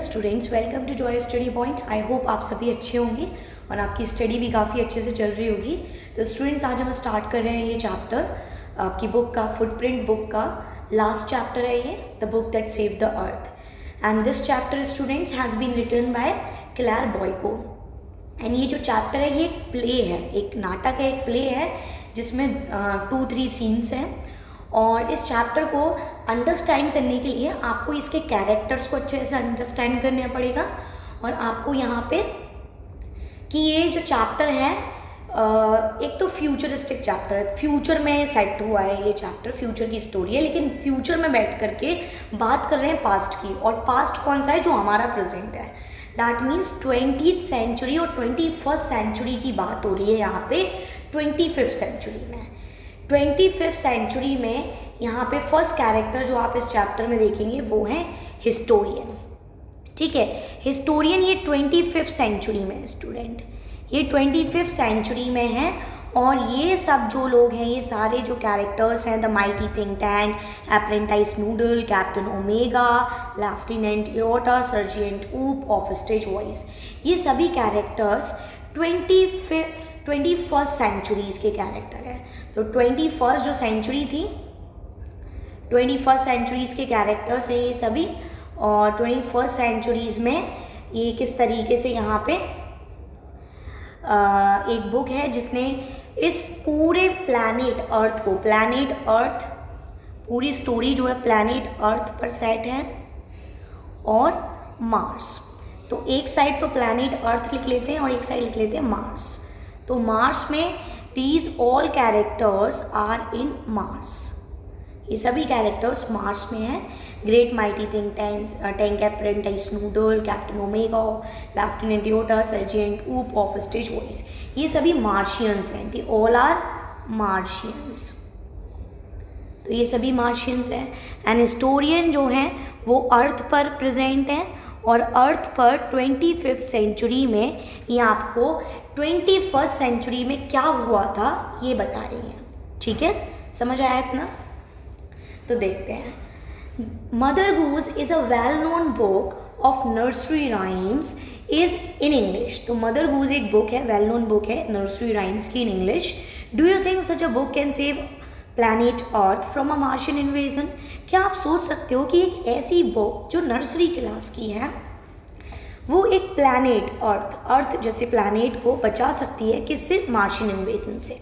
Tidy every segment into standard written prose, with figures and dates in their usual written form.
Students, welcome to Joy Study Point. I hope आप सभी अच्छे होंगे और आपकी स्टडी भी काफ़ी अच्छे से चल रही होगी। तो स्टूडेंट्स, आज हम स्टार्ट कर रहे हैं ये चैप्टर आपकी बुक का, फुटप्रिंट बुक का लास्ट चैप्टर है ये, the book that saved the earth. And this chapter students has been written by Claire Boiko. एंड ये जो चैप्टर है ये एक प्ले है, एक नाटक है, एक प्ले है जिसमें 2-3 सीन्स हैं। और इस चैप्टर को अंडरस्टैंड करने के लिए आपको इसके कैरेक्टर्स को अच्छे से अंडरस्टैंड करना पड़ेगा। और आपको यहाँ पे कि ये जो चैप्टर है एक तो फ्यूचरिस्टिक चैप्टर है, फ्यूचर में सेट हुआ है ये चैप्टर, फ्यूचर की स्टोरी है, लेकिन फ्यूचर में बैठ करके बात कर रहे हैं पास्ट की। और पास्ट कौन सा है? जो हमारा प्रेजेंट है। दैट मीन्स 20th सेंचुरी और 21st सेंचुरी की बात हो रही है यहाँ पे 25th सेंचुरी में। 25th सेंचुरी में यहाँ पे फर्स्ट कैरेक्टर जो आप इस चैप्टर में देखेंगे वो है हिस्टोरियन। ठीक है, हिस्टोरियन ये 25th सेंचुरी में है स्टूडेंट, ये 25th सेंचुरी में है। और ये सब जो लोग हैं, ये सारे जो कैरेक्टर्स हैं, the Mighty think Tank, Apprentice Noodle, Captain Omega, Lieutenant aorta, Sergeant Oop, off stage voice, ये सभी कैरेक्टर्स 21st सेंचुरीज के कैरेक्टर हैं। तो 21st जो सेंचुरी थी, 21st सेंचुरीज के कैरेक्टर्स हैं ये सभी। और 21st सेंचुरीज में ये किस तरीके से यहाँ पे एक बुक है जिसने इस पूरे प्लैनेट अर्थ को, प्लैनेट अर्थ, पूरी स्टोरी जो है प्लैनेट अर्थ पर सेट है और मार्स। तो एक साइड तो प्लैनेट अर्थ लिख लेते हैं और एक साइड लिख लेते हैं मार्स। तो मार्स में these all characters are in Mars, ये सभी कैरेक्टर्स मार्स में हैं। Great mighty think Tank, Apprentice Noodle, Captain Omega, Lieutenant aorta, Sergeant Oop, off stage voice, ये सभी मार्शियंस हैं। They all are Martians. तो ये सभी मार्शियंस हैं। एंड हिस्टोरियन जो हैं वो अर्थ पर प्रेजेंट हैं और अर्थ पर 25th सेंचुरी में ये आपको 21st सेंचुरी में क्या हुआ था ये बता रही हैं। ठीक है, समझ आया इतना? तो देखते हैं। Mother goose is a well known book of nursery rhymes is in English. तो मदर गूज एक बुक है, वेल नोन बुक है नर्सरी राइम्स की in English. Do you think such a book can save planet earth from a Martian invasion? क्या आप सोच सकते हो कि एक ऐसी बुक जो नर्सरी क्लास की है वो एक प्लैनेट अर्थ जैसे प्लैनेट को बचा सकती है किससे? मार्शियन इन्वेजन से।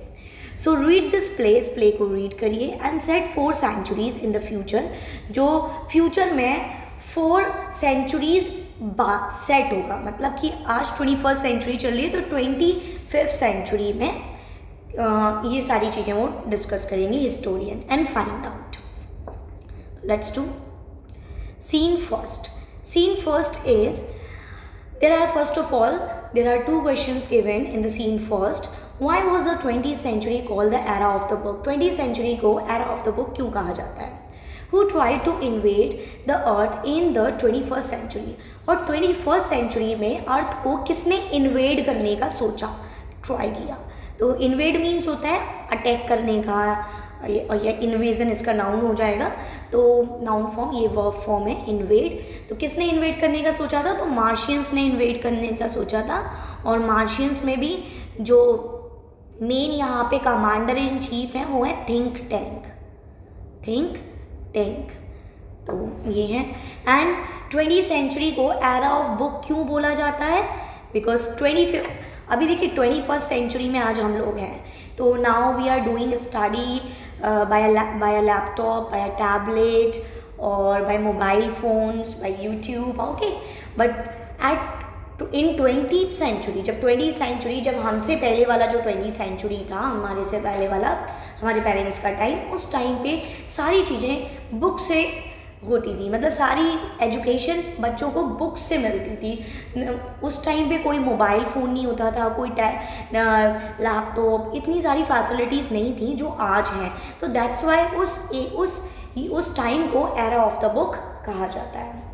सो रीड दिस प्ले को रीड करिए and set 4 centuries in the future, जो फ्यूचर में 4 सेंचुरीज बाद सेट होगा। मतलब कि आज 21st सेंचुरी चल रही है तो 25th सेंचुरी में ये सारी चीज़ें वो डिस्कस करेंगे historian and find out. Let's do scene first. Scene first is first of all, there are 2 questions given in the scene first. Why was the 20th century called the era of the book? 20th century को era of the book क्यों कहा जाता है? Who tried to invade the earth in the 21st century? और 21st century में अर्थ को किसने invade करने का सोचा, ट्राई किया? तो इन्वेड मीन्स होता है अटैक करने का, या इन्वेजन इसका नाउन हो जाएगा। तो नाउन फॉर्म, ये वर्ब फॉर्म है इन्वेड। तो किसने इन्वेड करने का सोचा था? तो मार्शियंस ने इन्वेड करने का सोचा था। और मार्शियंस में भी जो मेन यहाँ पे कमांडर इन चीफ हैं वो है थिंक टैंक। तो ये है। एंड 20th सेंचुरी को एरा ऑफ बुक क्यों बोला जाता है? बिकॉज 25th, अभी देखिए 21st सेंचुरी में आज हम लोग हैं। तो now we are doing study by a laptop, by a tablet, or by mobile phones, by YouTube, okay? But in 20th century, जब 20th century, जब हमसे पहले वाला जो 20th century था, हमारे से पहले वाला, हमारे पेरेंट्स का टाइम, उस टाइम पे सारी चीज़ें बुक से होती थी। मतलब सारी एजुकेशन बच्चों को बुक्स से मिलती थी। उस टाइम पे कोई मोबाइल फ़ोन नहीं होता था, कोई लैपटॉप, इतनी सारी फैसिलिटीज़ नहीं थी जो आज हैं। तो दैट्स वाई उस टाइम को एरा ऑफ द बुक कहा जाता है।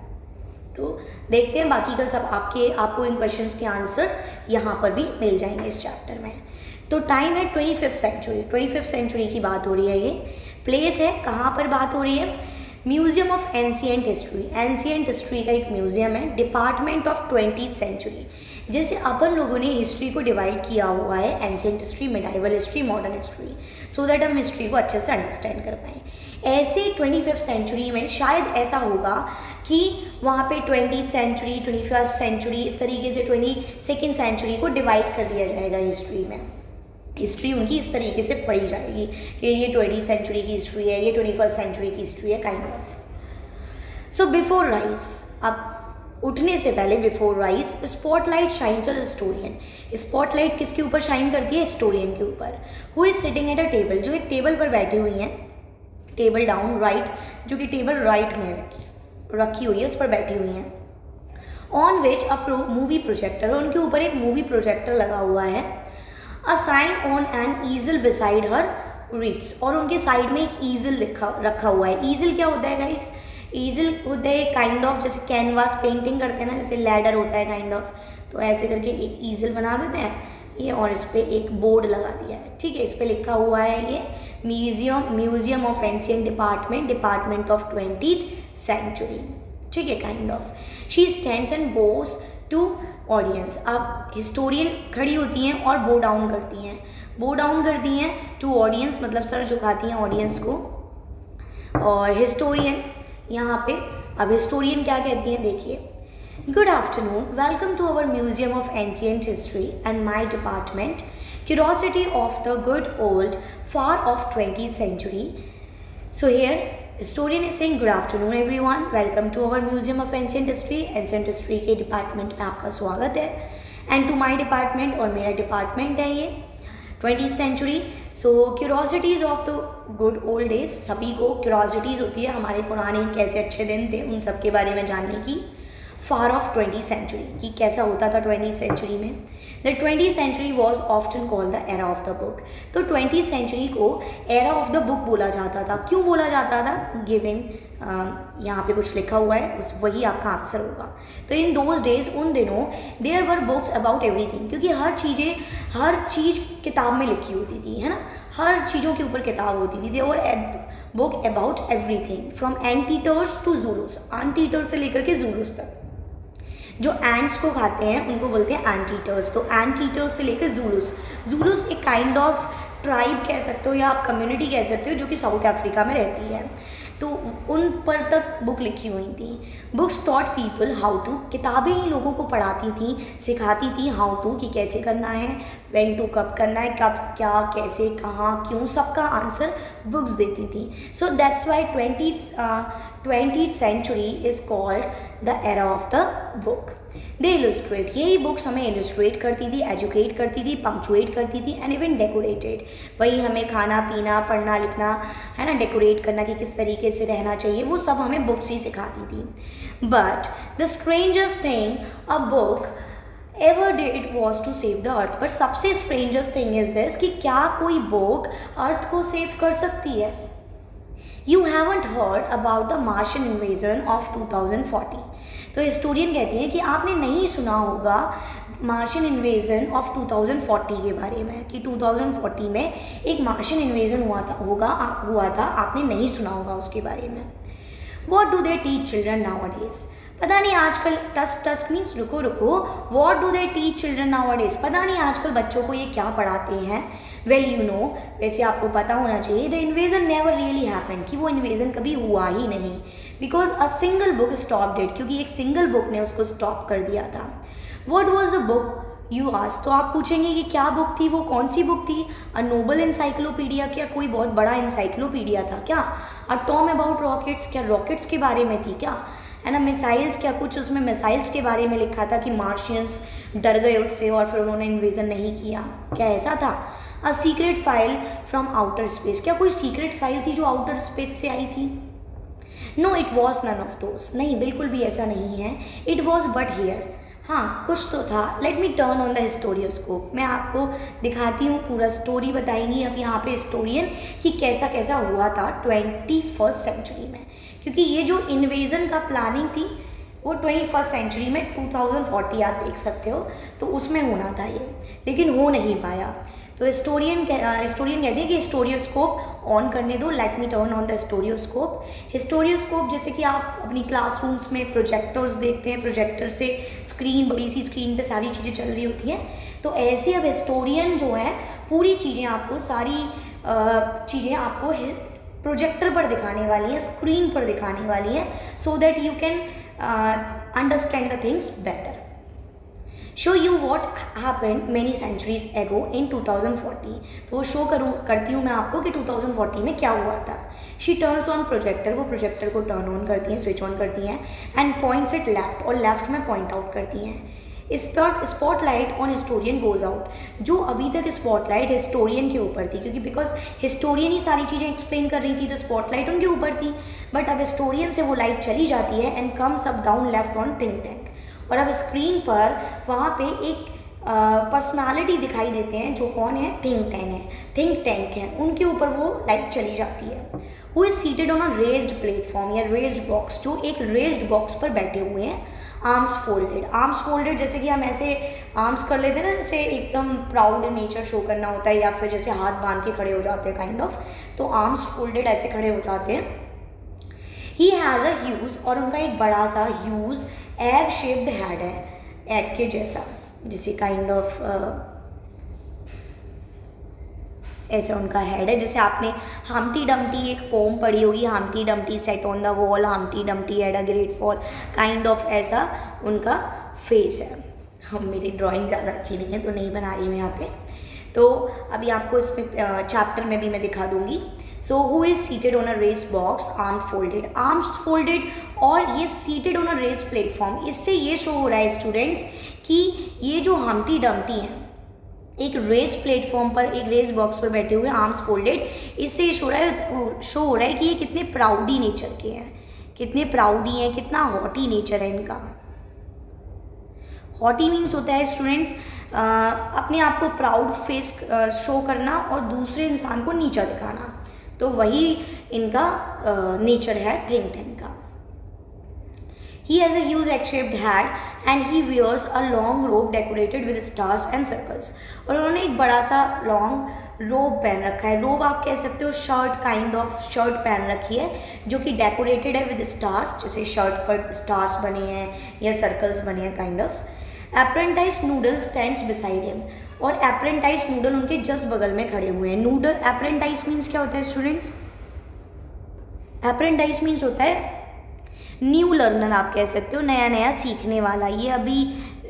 तो देखते हैं बाकी का सब आपको इन क्वेश्चंस के आंसर यहाँ पर भी मिल जाएंगे इस चैप्टर में। तो टाइम है 25th सेंचुरी की बात हो रही है। ये प्लेस है, कहाँ पर बात हो रही है? Museum of ancient history, ancient history का एक म्यूजियम है, डिपार्टमेंट ऑफ 20th सेंचुरी। जैसे अपन लोगों ने हिस्ट्री को डिवाइड किया हुआ है ancient history, medieval history, modern history, so that हम हिस्ट्री को अच्छे से अंडरस्टैंड कर पाएँ। ऐसे 25th सेंचुरी में शायद ऐसा होगा कि वहाँ पे 20th सेंचुरी, 21st सेंचुरी, इस तरीके से 22nd सेंचुरी को डिवाइड कर दिया जाएगा हिस्ट्री में। हिस्ट्री उनकी इस तरीके से पढ़ी जाएगी कि ये 20th सेंचुरी की हिस्ट्री है, ये 21st सेंचुरी की हिस्ट्री है, kind of. So before rise, अब उठने से पहले before rise, spotlight shines on historian. Spotlight किसके ऊपर शाइन करती है? हिस्टोरियन के ऊपर। Who is sitting at a table, जो एक टेबल पर बैठी हुई हैं, टेबल डाउन राइट, जो कि टेबल राइट में रखी हुई है, उस पर बैठी हुई हैं। On which a movie projector, उनके ऊपर एक मूवी प्रोजेक्टर लगा हुआ है। A sign on an easel beside her reads, और उनके साइड में एक ईजल रखा हुआ है। ईजल क्या होता है गाइस? ईजल होता है काइंड ऑफ, जैसे कैनवास पेंटिंग करते हैं ना, जैसे लैडर होता है काइंड ऑफ, तो ऐसे करके एक ईजल बना देते हैं ये, और इस पर एक बोर्ड लगा दिया है, ठीक है। इस पर लिखा हुआ है ये museum of ancient department of 20th century, ठीक है, kind of. She stands and bows to audience, अब हिस्टोरियन खड़ी होती हैं और बो डाउन करती हैं टू ऑडियंस, मतलब सर झुकाती हैं ऑडियंस को। और हिस्टोरियन यहाँ पे, अब हिस्टोरियन क्या कहती हैं देखिए, good afternoon, welcome to our museum of ancient history and my department, curiosity of the good old far of 20th century. So here historian is saying good afternoon everyone, welcome to our museum of ancient history के department में आपका स्वागत है, and to my department, और मेरा department है ये 20th century. So curiosities of the good old days, सभी को क्यूरोसिटीज़ होती है हमारे पुराने कैसे अच्छे दिन थे उन सब के बारे में जानने की। फार ऑफ 20th सेंचुरी, कि कैसा होता था 20th सेंचुरी में। The 20th century was often called the era of the book, तो 20th सेंचुरी को एरा ऑफ द बुक बोला जाता था। क्यों बोला जाता था? गिविंग यहाँ पे कुछ लिखा हुआ है, वही आपका आंसर होगा। तो इन दोज डेज, उन दिनों, there were books about everything, क्योंकि हर चीज़ किताब में लिखी होती थी, है ना, हर चीज़ों के ऊपर किताब होती थी। और book about everything from anteaters to Zulus, anteaters से लेकर के जूलूस तक। जो एंट्स को खाते हैं उनको बोलते हैं एंटीटर्स, तो एंटीटर्स से लेकर जूलूस एक काइंड ऑफ ट्राइब कह सकते हो या आप कम्युनिटी कह सकते हो, जो कि साउथ अफ्रीका में रहती है। तो उन पर तक बुक लिखी हुई थी। Books taught people how to, किताबें ही लोगों को पढ़ाती थी, सिखाती थी हाउ टू, कि कैसे करना है, व्हेन टू, कब करना है, कब, क्या, कैसे, कहाँ, क्यों, सबका आंसर बुक्स देती थी। So that's why 20th century is called the era of the book. They illustrate, यही बुक्स हमें इलस्ट्रेट करती थी, एजुकेट करती थी, पंक्चुएट करती थी, एंड इवन डेकोरेटेड, वही हमें खाना पीना, पढ़ना लिखना, है ना, डेकोरेट करना कि किस तरीके से रहना चाहिए, वो सब हमें बुक्स ही सिखाती थी। But the strangers thing a book ever did was to save the earth, पर सबसे स्ट्रेंजर्स थिंग इज दिस, कि क्या कोई बुक अर्थ को सेव कर सकती है? You haven't heard about the Martian invasion of 2040, तो हिस्टोरियन कहती हैं कि आपने नहीं सुना होगा मार्शियन इन्वेजन ऑफ 2040 के बारे में, कि 2040 में एक मार्शियन इन्वेजन हुआ था, आपने नहीं सुना होगा उसके बारे में। What do they teach children nowadays? पता नहीं आजकल, टस्क मीन्स रुको, What do they teach children nowadays? पता नहीं आजकल बच्चों को ये क्या पढ़ाते हैं। वेल यू नो, वैसे आपको पता होना चाहिए, the invasion never really happened, कि वो इन्वेजन कभी हुआ ही नहीं, because a single book stopped it, क्योंकि एक सिंगल बुक ने उसको स्टॉप कर दिया था। What was the book you ask, तो आप पूछेंगे कि क्या बुक थी, वो कौन सी बुक थी? अ नोबल इंसाइक्लोपीडिया, क्या कोई बहुत बड़ा इंसाइक्लोपीडिया था क्या? अ टॉम अबाउट रॉकेट्स, क्या रॉकेट्स के बारे में थी क्या? है ना, मिसाइल्स, क्या कुछ उसमें मिसाइल्स के बारे में लिखा था कि मार्शियंस डर गए उससे और फिर उन्होंने इन्वेजन नहीं किया, क्या ऐसा था? A secret file from outer space, क्या कोई सीक्रेट फाइल थी जो आउटर स्पेस से आई थी? No, it was none of those, नहीं बिल्कुल भी ऐसा नहीं है। इट वॉज बट हियर, हाँ कुछ तो था। Let me turn on the historioscope, मैं आपको दिखाती हूँ, पूरा स्टोरी बताएंगी अब यहाँ पे हिस्टोरियन कि कैसा कैसा हुआ था 21st सेंचुरी में, क्योंकि ये जो इन्वेजन का प्लानिंग थी वो 21st सेंचुरी में 2040 आप देख सकते हो, तो उसमें होना था ये, लेकिन हो नहीं पाया। तो हिस्टोरियन कहते हैं कि हिस्टोरियोस्कोप ऑन करने दो, let me turn on the historioscope. Historioscope जैसे कि आप अपनी क्लासरूम्स में प्रोजेक्टर्स देखते हैं, प्रोजेक्टर से स्क्रीन, बड़ी सी स्क्रीन पे सारी चीज़ें चल रही होती हैं, तो ऐसे अब हिस्टोरियन जो है पूरी चीज़ें आपको, सारी चीज़ें आपको प्रोजेक्टर पर दिखाने वाली है, स्क्रीन पर दिखाने वाली है, so that you can understand the things better. Show you what happened many centuries ago in 2040। तो वो शो करती हूँ मैं आपको कि 2040 में क्या हुआ था। शी टर्न्स ऑन प्रोजेक्टर, वो प्रोजेक्टर को टर्न ऑन करती हैं, स्विच ऑन करती हैं, एंड पॉइंट्स एट लेफ्ट, और लेफ्ट में पॉइंट आउट करती हैं। Spotlight on historian goes out. जो अभी तक स्पॉटलाइट हिस्टोरियन के ऊपर थी, क्योंकि बिकॉज हिस्टोरियन ही सारी चीज़ें एक्सप्लेन कर रही थी, तो स्पॉटलाइट उनके ऊपर थी, बट अब हिस्टोरियन से वो लाइट चली जाती है and comes up down left on think tank. और अब स्क्रीन पर वहाँ पे एक पर्सनालिटी दिखाई देते हैं, जो कौन है, थिंक टैंक है, उनके ऊपर वो लाइट चली जाती है। वो is seated on a raised platform या रेज्ड बॉक्स, जो एक रेज्ड बॉक्स पर बैठे हुए हैं, आर्म्स फोल्डेड, जैसे कि हम ऐसे आर्म्स कर लेते हैं ना, जैसे एकदम प्राउड नेचर शो करना होता है, या फिर जैसे हाथ बांध के खड़े हो जाते हैं काइंड ऑफ, तो आर्म्स फोल्डेड ऐसे खड़े हो जाते हैं। ही हैज़ अ ह्यूज, और उनका एक बड़ा सा ह्यूज एग शेप्ड हेड है, एग के जैसा, जैसे काइंड ऑफ ऐसा उनका हेड है। जैसे आपने हम्टी डम्टी एक पोम पढ़ी होगी, Humpty Dumpty set on the wall, Humpty Dumpty had a great fall, kind of ऐसा उनका फेस है। हम मेरी ड्राइंग ज़्यादा अच्छी नहीं है तो नहीं बना रही मैं यहाँ पे, तो अभी आपको इसमें चैप्टर में भी मैं दिखा दूंगी। So who is seated on a race box, arms folded, और ये seated on a race platform. इससे ये शो हो रहा है स्टूडेंट्स कि ये जो हम्टी डम्टी हैं एक रेस प्लेटफॉर्म पर, एक रेस बॉक्स पर बैठे हुए, आर्म्स फोल्डेड, इससे ये शो हो रहा है कि ये कितने प्राउडी नेचर के हैं, कितने प्राउडी हैं, कितना हॉटी नेचर है इनका। हॉटी मीन्स होता है स्टूडेंट्स अपने आप को प्राउड फेस शो करना और दूसरे इंसान को नीचा दिखाना, तो वही इनका नेचर है थिंक टैंक का। He has a huge egg-shaped hat and he wears a long robe decorated with stars and circles. और उन्होंने एक बड़ा सा लॉन्ग रोब पहन रखा है। रोब आप कह सकते हो शर्ट, काइंड ऑफ शर्ट पहन रखी है, जो कि डेकोरेटेड है विद स्टार्स, जैसे शर्ट पर स्टार्स बने हैं या सर्कल्स बने हैं kind of. Apprentice Noodle stands beside him, और एप्रेंटाइज नूडल उनके जस्ट बगल में खड़े हुए हैं। नूडल, एप्रेंटाइज मीन्स क्या होता है स्टूडेंट्स? एप्रेंटाइज मीन्स होता है न्यू लर्नर, आप कह सकते हो नया नया सीखने वाला। ये अभी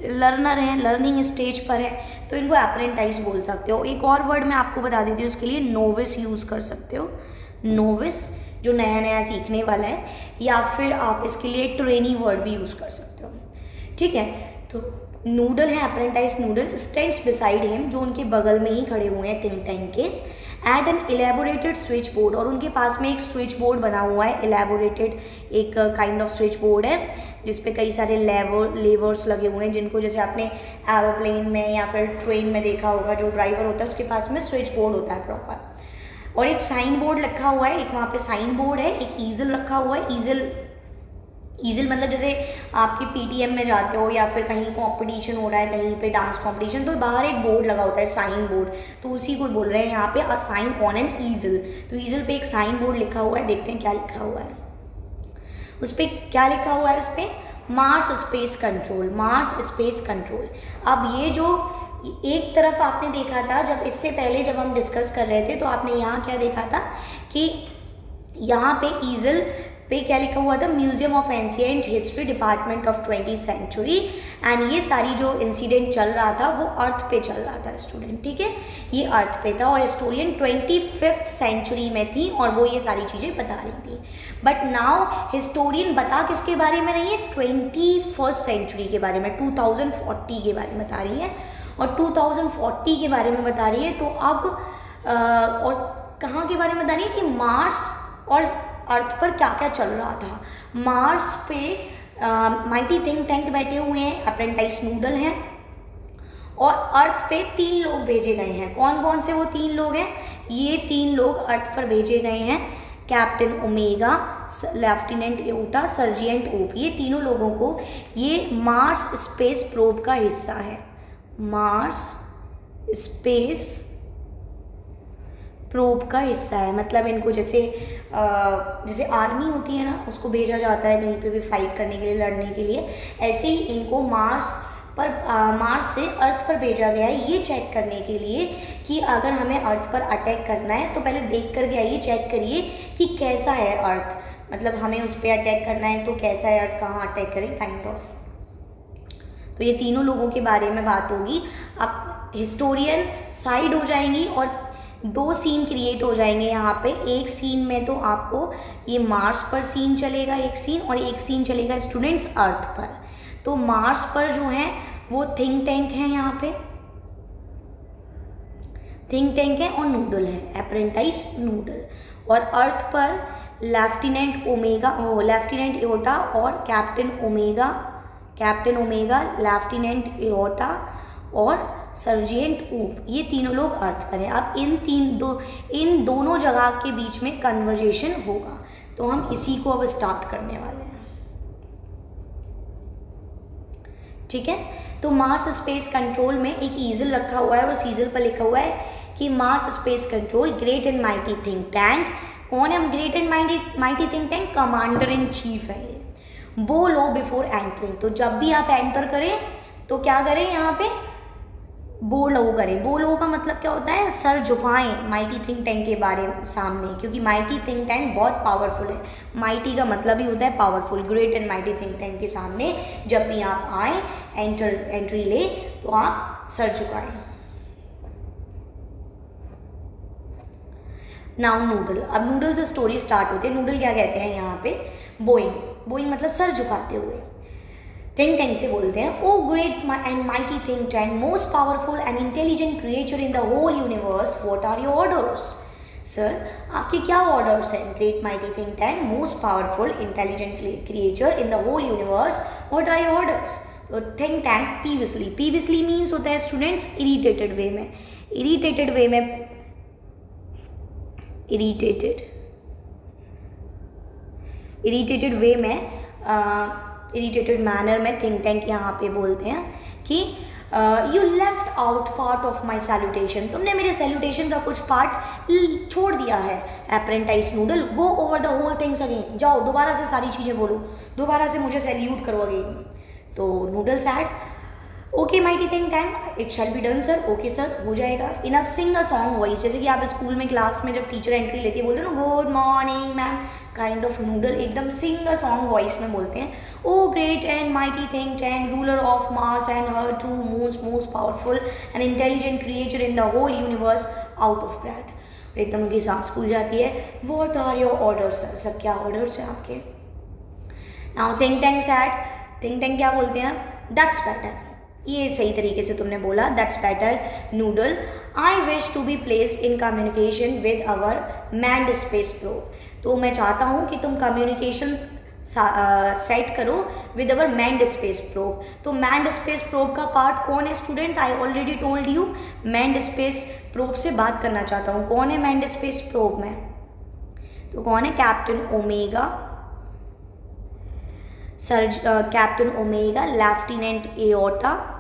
लर्नर है, लर्निंग स्टेज पर है, तो इनको एप्रेंटाइज बोल सकते हो। एक और वर्ड मैं आपको बता देती हूँ उसके लिए, नोविस यूज़ कर सकते हो। नोविस जो नया नया सीखने वाला है, या फिर आप इसके लिए ट्रेनी वर्ड भी यूज़ कर सकते हो। ठीक है, तो नूडल है, Apprentice Noodle, stands beside him, जो उनके बगल में ही खड़े हुए हैं थिंक टैंक के, at an elaborated switchboard, और उनके पास में एक स्विच बोर्ड बना हुआ है। एलेबोरेटेड एक काइंड ऑफ स्विच बोर्ड है जिसपे कई सारे लेवर्स लगे हुए हैं, जिनको जैसे आपने एरोप्लेन में या फिर ट्रेन में देखा होगा, जो ड्राइवर होता है उसके पास में स्विच बोर्ड होता है प्रॉपर। और एक साइन बोर्ड रखा हुआ है, एक वहाँ पे साइन बोर्ड है, एक ईजल रखा हुआ है। ईजल मतलब जैसे आपकी पीटीएम में जाते हो या फिर कहीं कंपटीशन हो रहा है, कहीं पे डांस कंपटीशन, तो बाहर एक बोर्ड लगा होता है साइन बोर्ड, तो उसी को बोल रहे हैं यहाँ पे अ साइन ऑन एन ईजल। तो ईजल पे एक साइन बोर्ड लिखा हुआ है, देखते हैं क्या लिखा हुआ है उस पर। क्या लिखा हुआ है उस पर? Mars space control, Mars space control. अब ये जो एक तरफ आपने देखा था, जब इससे पहले जब हम डिस्कस कर रहे थे, तो आपने यहाँ क्या देखा था कि यहाँ पे ईजल पे क्या लिखा हुआ था? Museum of ancient history, department of 20th century. And ये सारी जो इंसिडेंट चल रहा था वो अर्थ पे चल रहा था स्टूडेंट, ठीक है, ये अर्थ पे था, और हिस्टोरियन 25th सेंचुरी में थी और वो ये सारी चीज़ें बता रही थी। बट नाउ हिस्टोरियन बता किसके बारे में रही है? 21st सेंचुरी के बारे में, 2040 के बारे में बता रही है, और 2040 के बारे में बता रही है। तो अब और कहाँ के बारे में बता रही है कि मार्स और अर्थ पर क्या क्या चल रहा था। मार्स पे माइटी थिंक टैंक बैठे हुए हैं, अप्रेंटाइज नूडल हैं, और अर्थ पे 3 लोग भेजे गए हैं। कौन कौन से वो 3 लोग हैं? ये 3 लोग अर्थ पर भेजे गए हैं, कैप्टन ओमेगा, लेफ्टिनेंट एओटा, सर्जिएंट ओप। ये तीनों लोगों को ये मार्स स्पेस प्रोब का हिस्सा है। मार्स स्पेस प्रोब का हिस्सा है। मतलब इनको जैसे जैसे आर्मी होती है ना, उसको भेजा जाता है कहीं पे भी फाइट करने के लिए, लड़ने के लिए, ऐसे ही इनको मार्स से अर्थ पर भेजा गया है ये चेक करने के लिए कि अगर हमें अर्थ पर अटैक करना है तो पहले देख कर के आइए, चेक करिए कि कैसा है अर्थ, मतलब हमें उस पर अटैक करना है तो कैसा है अर्थ, कहाँ अटैक करें, काइंड ऑफ। तो ये तीनों लोगों के बारे में बात होगी। अब हिस्टोरियन साइड हो जाएंगी और 2 सीन क्रिएट हो जाएंगे यहाँ पे। एक सीन में तो आपको ये मार्स पर सीन चलेगा एक सीन, और एक सीन चलेगा स्टूडेंट्स अर्थ पर। तो मार्स पर जो है वो थिंक टैंक है, यहाँ पे थिंक टैंक है और नूडल है, अप्रेंटाइज नूडल। और अर्थ पर लेफ्टिनेंट एओटा और कैप्टन ओमेगा, लेफ्टिनेंट एओटा और सर्जेंट ऊप, ये तीनों लोग अर्थ पर हैं। अब इन दोनों जगह के बीच में कन्वर्जेशन होगा, तो हम इसी को अब स्टार्ट करने वाले हैं, ठीक है। तो मार्स स्पेस कंट्रोल में एक ईजल रखा हुआ है और उस ईजल पर लिखा हुआ है कि Mars space control great and mighty think tank. कौन है great and mighty think tank? Commander in chief है ये। बो लो बिफोर एंटरिंग, तो जब भी आप एंटर करें तो क्या करें, यहाँ पे बो लो करें। बो लो का मतलब क्या होता है? सर झुकाएं माइटी थिंक टैंक के बारे में सामने, क्योंकि माइटी थिंक टैंक बहुत पावरफुल है। माइटी का मतलब ही होता है powerful. Great and mighty think Tank के सामने जब भी आप आए, एंट्री ले, तो आप सर झुकाएं। Now Noodle. अब नूडल से स्टोरी स्टार्ट होती है। नूडल क्या कहते हैं यहाँ पे? बोइंग मतलब सर झुकाते हुए। थिंक टैंक से बोलते हैं, O great and mighty think tank, most powerful and intelligent creature in the whole universe, what are your orders? Sir आपके क्या ऑर्डर्स हैं? Great mighty think tank, most powerful intelligent creature in the whole universe, what are your orders? तो think tank peevishly means होता है students irritated way में, irritated manner में think tank यहाँ पे बोलते हैं कि you left out part of my salutation, तुमने मेरे सैल्यूटेशन का कुछ पार्ट छोड़ दिया है। Apprentice Noodle, go over the whole things again, जाओ दोबारा से सारी चीज़ें बोलो, दोबारा से मुझे सैल्यूट करो अगेन। तो noodle sad, okay mighty think tank, it shall be done sir, okay sir हो जाएगा। इन अ सिंग अ सॉन्ग वॉइस, जैसे कि आप स्कूल में क्लास में जब टीचर एंट्री लेती है बोलते हैं ना good morning ma'am, kind of Noodle एकदम सिंग अ सॉन्ग वॉइस में बोलते हैं, O great and mighty think tank, ruler of Mars and her 2 moons, most powerful and intelligent creature in the whole universe, out of breath. एकदम उनकी सांस खुल जाती है। What are your orders sir, sir क्या ऑर्डर्स हैं आपके? Now think tank said, think tank क्या बोलते हैं? दैट्स बेटर, ये सही तरीके से तुमने बोला, that's better Noodle, I wish to be placed in communication with our manned space probe. तो मैं चाहता हूँ कि तुम कम्युनिकेशन सेट करो with our manned space probe. तो मैन्ड स्पेस प्रोब का पार्ट कौन है student? I already told you, manned space probe से बात करना चाहता हूँ। कौन है मैन्ड स्पेस प्रोब में? तो कौन है? Captain omega, captain Omega, lieutenant aorta,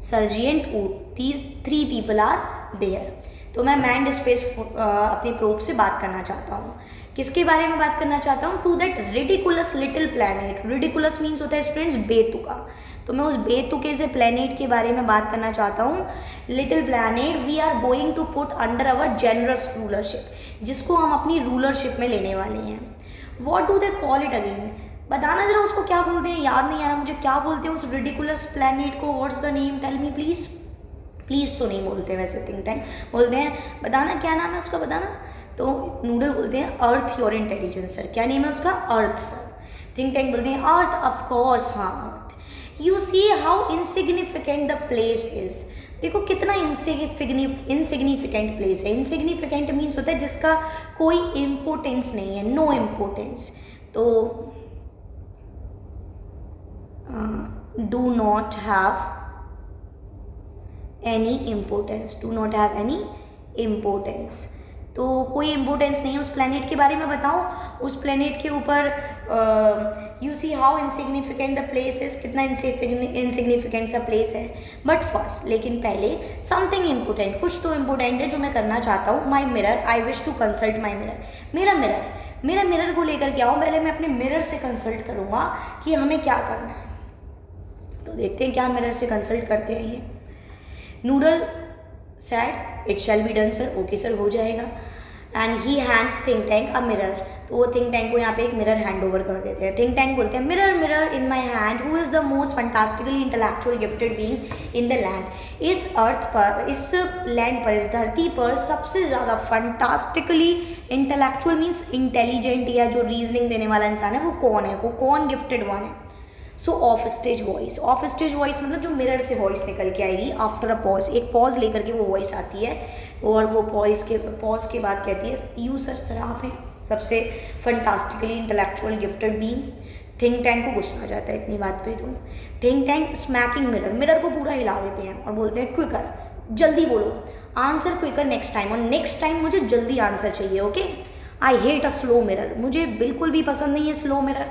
sergeant ऊप, these 3 people are there। तो मैं मैन्ड स्पेस अपने प्रोब से बात करना चाहता हूँ। किसके बारे में बात करना चाहता हूँ? To that ridiculous little planet. Ridiculous means होता है स्टूडेंट्स बेतुका, तो मैं उस बेतुके से प्लैनेट के बारे में बात करना चाहता हूँ। Little planet we are going to put under our generous rulership, जिसको हम अपनी रूलरशिप में लेने वाले हैं। What do they call it again? बताना जरा उसको क्या बोलते हैं, याद नहीं आ रहा मुझे, क्या बोलते हैं उस रिडिकुलस प्लैनेट को? What's the name? Tell me please. Please तो नहीं बोलते वैसे, थिंक टैंक बोलते हैं, बताना क्या नाम है उसका, बताना। तो नूडल बोलते हैं अर्थ योर इंटेलिजेंस सर, क्या नेम है उसका? अर्थ सर। थिंक टैंक बोलते हैं अर्थ, ऑफ कोर्स हाँ earth. You see how insignificant the place is, देखो कितना इनसिग्निफिकेंट प्लेस है। इनसिग्निफिकेंट मीन्स होता है जिसका कोई इम्पोर्टेंस नहीं है, नो इम्पोर्टेंस। तो do not have any importance, do not have any importance, तो कोई इम्पोर्टेंस नहीं है उस प्लेनेट के बारे में। बताओ उस प्लेनेट के ऊपर you see how insignificant the place is, कितना इनसिग्निफिकेंट सा प्लेस है. बट फर्स्ट, लेकिन पहले समथिंग इम्पोर्टेंट, कुछ तो इम्पोर्टेंट है जो मैं करना चाहता हूँ. My mirror, I wish to consult my mirror. मेरा मिरर को लेकर के आओ. पहले मैं अपने मिरर से कंसल्ट करूँगा कि हमें क्या करना है. तो देखते हैं क्या मिरर से कंसल्ट करते हैं ये. Noodle said it shall be done sir. Okay sir, हो जाएगा. And he hands think tank a mirror. तो वो थिंक टैंक को यहाँ पे एक मिरर हैंड ओवर कर देते हैं. थिंक टैंक बोलते हैं mirror mirror in my hand who is the most fantastically intellectual gifted being in the land. इस अर्थ पर, इस लैंड पर, इस धरती पर सबसे ज़्यादा फंटास्टिकली इंटेलेक्चुअल मीन्स इंटेलिजेंट या जो रीजनिंग देने वाला इंसान है वो कौन है, वो कौन गिफ्टेड वन है. सो of stage voice. Of stage voice मतलब जो मिरर से वॉइस निकल के आएगी आफ्टर अ पॉज. एक पॉज लेकर के वो वॉइस आती है और वो पॉज के बाद कहती है यू सर, सर आप हैं सबसे fantastically intellectual gifted being. Think tank को गुस्सा आ जाता है इतनी बात पे. तो think tank smacking mirror, mirror को पूरा हिला देते हैं और बोलते हैं क्विकर, जल्दी बोलो आंसर क्विकर नेक्स्ट टाइम, और नेक्स्ट टाइम मुझे जल्दी आंसर चाहिए. Okay. I hate a slow mirror, मुझे बिल्कुल भी पसंद नहीं है slow mirror.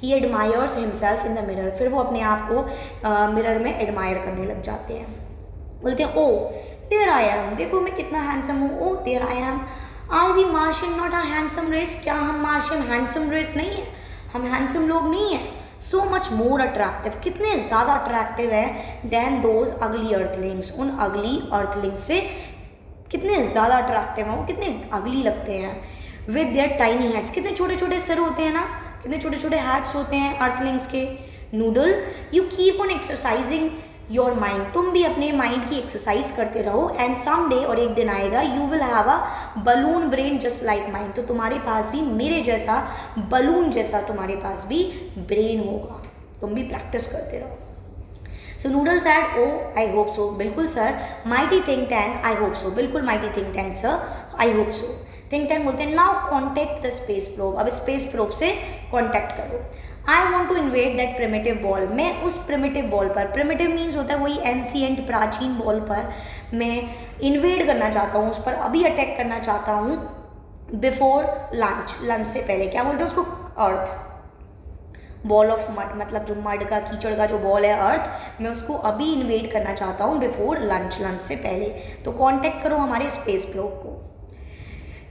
He admires himself in the mirror. फिर वो अपने आप को मिरर में एडमायर करने लग जाते हैं. बोलते हैं ओ देयर आई एम, देखो मैं कितना हैंडसम हूँ. O there I am. Are we Martian not a handsome race, क्या हम मार्शियन हैंडसम रेस नहीं है, हम हैंडसम लोग नहीं हैं. सो मच मोर अट्रैक्टिव, कितने ज़्यादा अट्रैक्टिव है देन दोज अगली अर्थलिंग्स, उन अगली अर्थलिंग्स से कितने ज़्यादा अट्रैक्टिव हैं वो, कितने अगली लगते हैं. विद देयर टाइनी हेड्स, कितने छोटे छोटे सिर होते हैं ना, कितने छोटे छोटे हैट्स होते हैं अर्थलिंग्स के. Noodle you keep on exercising your mind, तुम भी अपने माइंड की एक्सरसाइज करते रहो. एंड सम डे, और एक दिन आएगा, you will have a balloon brain just like mind, तो तुम्हारे पास भी मेरे जैसा बलून जैसा तुम्हारे पास भी ब्रेन होगा. तुम भी प्रैक्टिस करते रहो. So Noodle said O I hope so, बिल्कुल sir. Mighty think tank I hope so, बिल्कुल mighty think tank sir, I hope so. Think tank बोलते हैं now contact the space probe, अब स्पेस प्रोब से contact करो. I want to invade that primitive ball, मैं उस primitive ball पर, primitive means होता है वही एंशिएंट प्राचीन बॉल पर मैं इन्वेड करना चाहता हूँ, उस पर अभी अटैक करना चाहता हूँ. बिफोर लंच, लंच से पहले. क्या बोलते हैं उसको, अर्थ. बॉल ऑफ मड मतलब जो मड का, कीचड़ का जो बॉल है अर्थ, मैं उसको अभी इन्वेड करना चाहता हूँ बिफोर लंच, लंच से पहले. तो कॉन्टैक्ट करो हमारे स्पेस प्रोब को.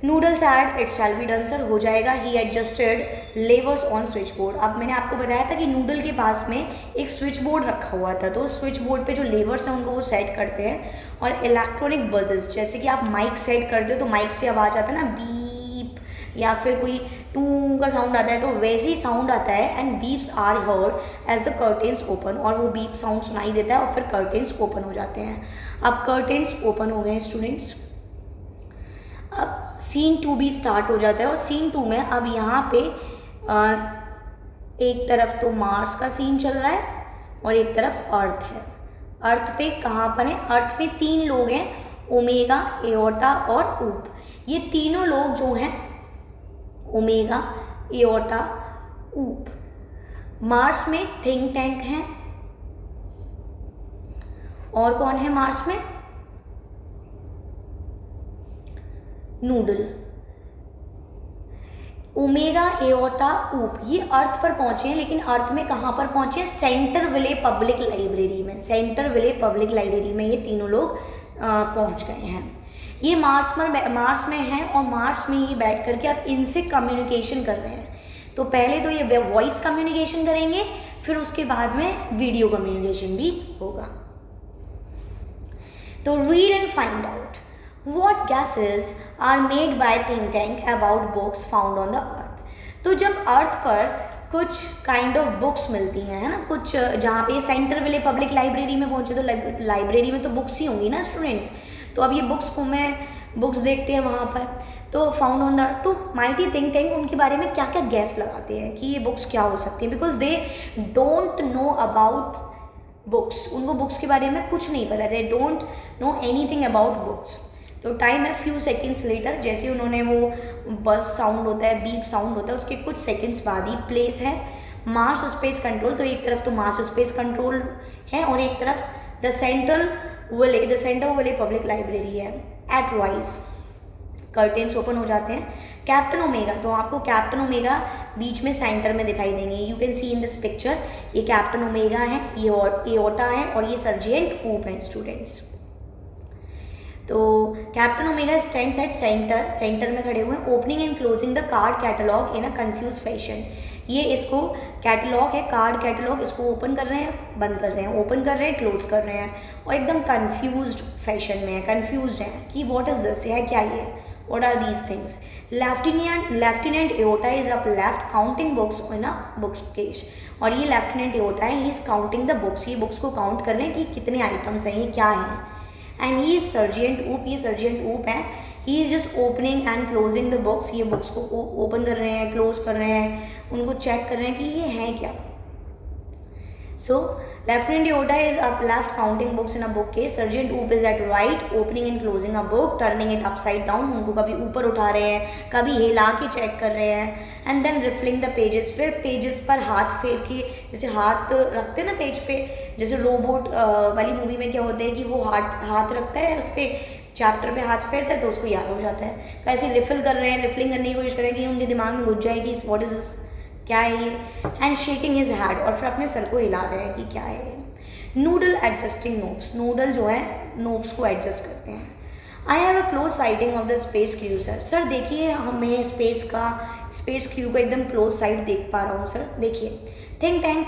Noodle said it shall be done sir, हो जाएगा. He adjusted levers on switchboard. अब मैंने आपको बताया था कि नूडल के पास में एक स्विच बोर्ड रखा हुआ था, तो उस स्विच बोर्ड पे जो लेवर्स हैं उनको वो सेट करते हैं. और इलेक्ट्रॉनिक बजेस, जैसे कि आप माइक सेट करते हो तो माइक से आवाज़ आता है ना बीप, या फिर कोई टू का साउंड आता है, तो वैसे ही साउंड आता है. And beeps are heard as the curtains open, और वो बीप साउंड सुनाई देता है और फिर कर्टेन्स ओपन हो जाते हैं. अब कर्टेन्स ओपन हो गए हैं स्टूडेंट्स. अब सीन 2 भी स्टार्ट हो जाता है, और सीन 2 में अब यहाँ पे एक तरफ तो मार्स का सीन चल रहा है और एक तरफ अर्थ है. अर्थ पे कहाँ पर है, अर्थ पे 3 लोग हैं, ओमेगा, एओर्टा और ऊप. ये तीनों लोग जो हैं ओमेगा, एओर्टा, ऊप. मार्स में थिंक टैंक हैं, और कौन है मार्स में, नूडल. ओमेगा, एओर्टा, ऊप ये अर्थ पर पहुंचे हैं, लेकिन अर्थ में कहाँ पर पहुंचे हैं, सेंटर विले पब्लिक लाइब्रेरी में. सेंटर विले पब्लिक लाइब्रेरी में ये तीनों लोग पहुंच गए हैं. ये मार्स में हैं और मार्स में ही बैठ करके अब इनसे कम्युनिकेशन कर रहे हैं. तो पहले तो ये वॉइस कम्युनिकेशन करेंगे, फिर उसके बाद में वीडियो कम्युनिकेशन भी होगा. तो read and find out What guesses are made by think tank about books found on the earth? तो जब अर्थ पर कुछ काइंड ऑफ बुक्स मिलती हैं, है ना, कुछ जहाँ पे सेंटर विले पब्लिक लाइब्रेरी में पहुँचे, तो लाइब्रेरी में तो बुक्स ही होंगी ना स्टूडेंट्स. तो अब ये बुक्स देखते हैं वहाँ पर, तो फाउंड ऑन द अर्थ. तो माइटी थिंक टैंक उनके बारे में क्या क्या गैस लगाते हैं कि ये बुक्स क्या हो सकती हैं, because they don't know about books. उनको बुक्स के बारे में कुछ नहीं पता, they don't know anything about books. तो टाइम है फ्यू सेकेंड्स लेटर, जैसे उन्होंने वो बस साउंड होता है, बीप साउंड होता है, उसके कुछ सेकेंड्स बाद ही. प्लेस है मार्स स्पेस कंट्रोल, तो एक तरफ तो मार्स स्पेस कंट्रोल है और एक तरफ the Centerville public library है. एट वाइज कर्टेन्स ओपन हो जाते हैं. कैप्टन ओमेगा, तो आपको कैप्टन ओमेगा बीच में सेंटर में दिखाई देंगे। You can C in this picture, ये कैप्टन ओमेगा है, ये एओर्टा है और ये सर्जेंट ऊप है स्टूडेंट्स। तो Captain omega stands at centre, centre में खड़े हुए हैं। Opening and closing the card catalogue in a confuse fashion, ये इसको कैटलॉग है, कार्ड कैटलॉग, इसको ओपन कर रहे हैं, बंद कर रहे हैं, ओपन कर रहे हैं, क्लोज कर रहे हैं और एकदम कंफ्यूज्ड फैशन में है, कंफ्यूज्ड है कि व्हाट इज दिस, है क्या ये, what are these things. Lieutenant aorta is up left counting books in a book case, और ये लेफ्टिनेंट एओर्टा है, he is counting the books, ये बुक्स को काउंट कर रहे हैं कि कितने आइटम्स हैं, ये क्या है। एंड ही इज सर्जेंट ऊप, ये सर्जेंट ऊप है, he is just opening and closing the books, ये बुक्स को ओपन कर रहे हैं, क्लोज कर रहे हैं, उनको चेक कर रहे हैं कि ये है क्या। So lieutenant aorta is up left counting books in a book case, sergeant Oop is at right opening and closing a book, turning it upside down, उनको कभी ऊपर उठा रहे हैं, कभी हिला के चेक कर रहे हैं। And then riffling the pages, फिर पेजेस पर हाथ फेर के, जैसे हाथ रखते हैं ना पेज पे, जैसे रोबोट वाली मूवी में क्या होता है कि वो हाथ रखता है उस पर, चैप्टर पे हाथ फेरता है तो उसको याद हो जाता है। तो ऐसे रिफिल कर रहे हैं, रिफलिंग करने की कोशिश कर रहे हैं कि उनके दिमाग में घुस जाए कि व्हाट इज दिस, क्या है ये। एंड शेकिंग हिज हेड, और फिर अपने सर को हिला रहे हैं कि क्या है ये। नूडल एडजस्टिंग नोब्स, नूडल जो है नोब्स को एडजस्ट करते हैं। I have a close sighting of the space crew sir, sir देखिए हमें स्पेस क्रू को एकदम क्लोज साइड देख पा रहा हूँ सर, देखिए। Think tank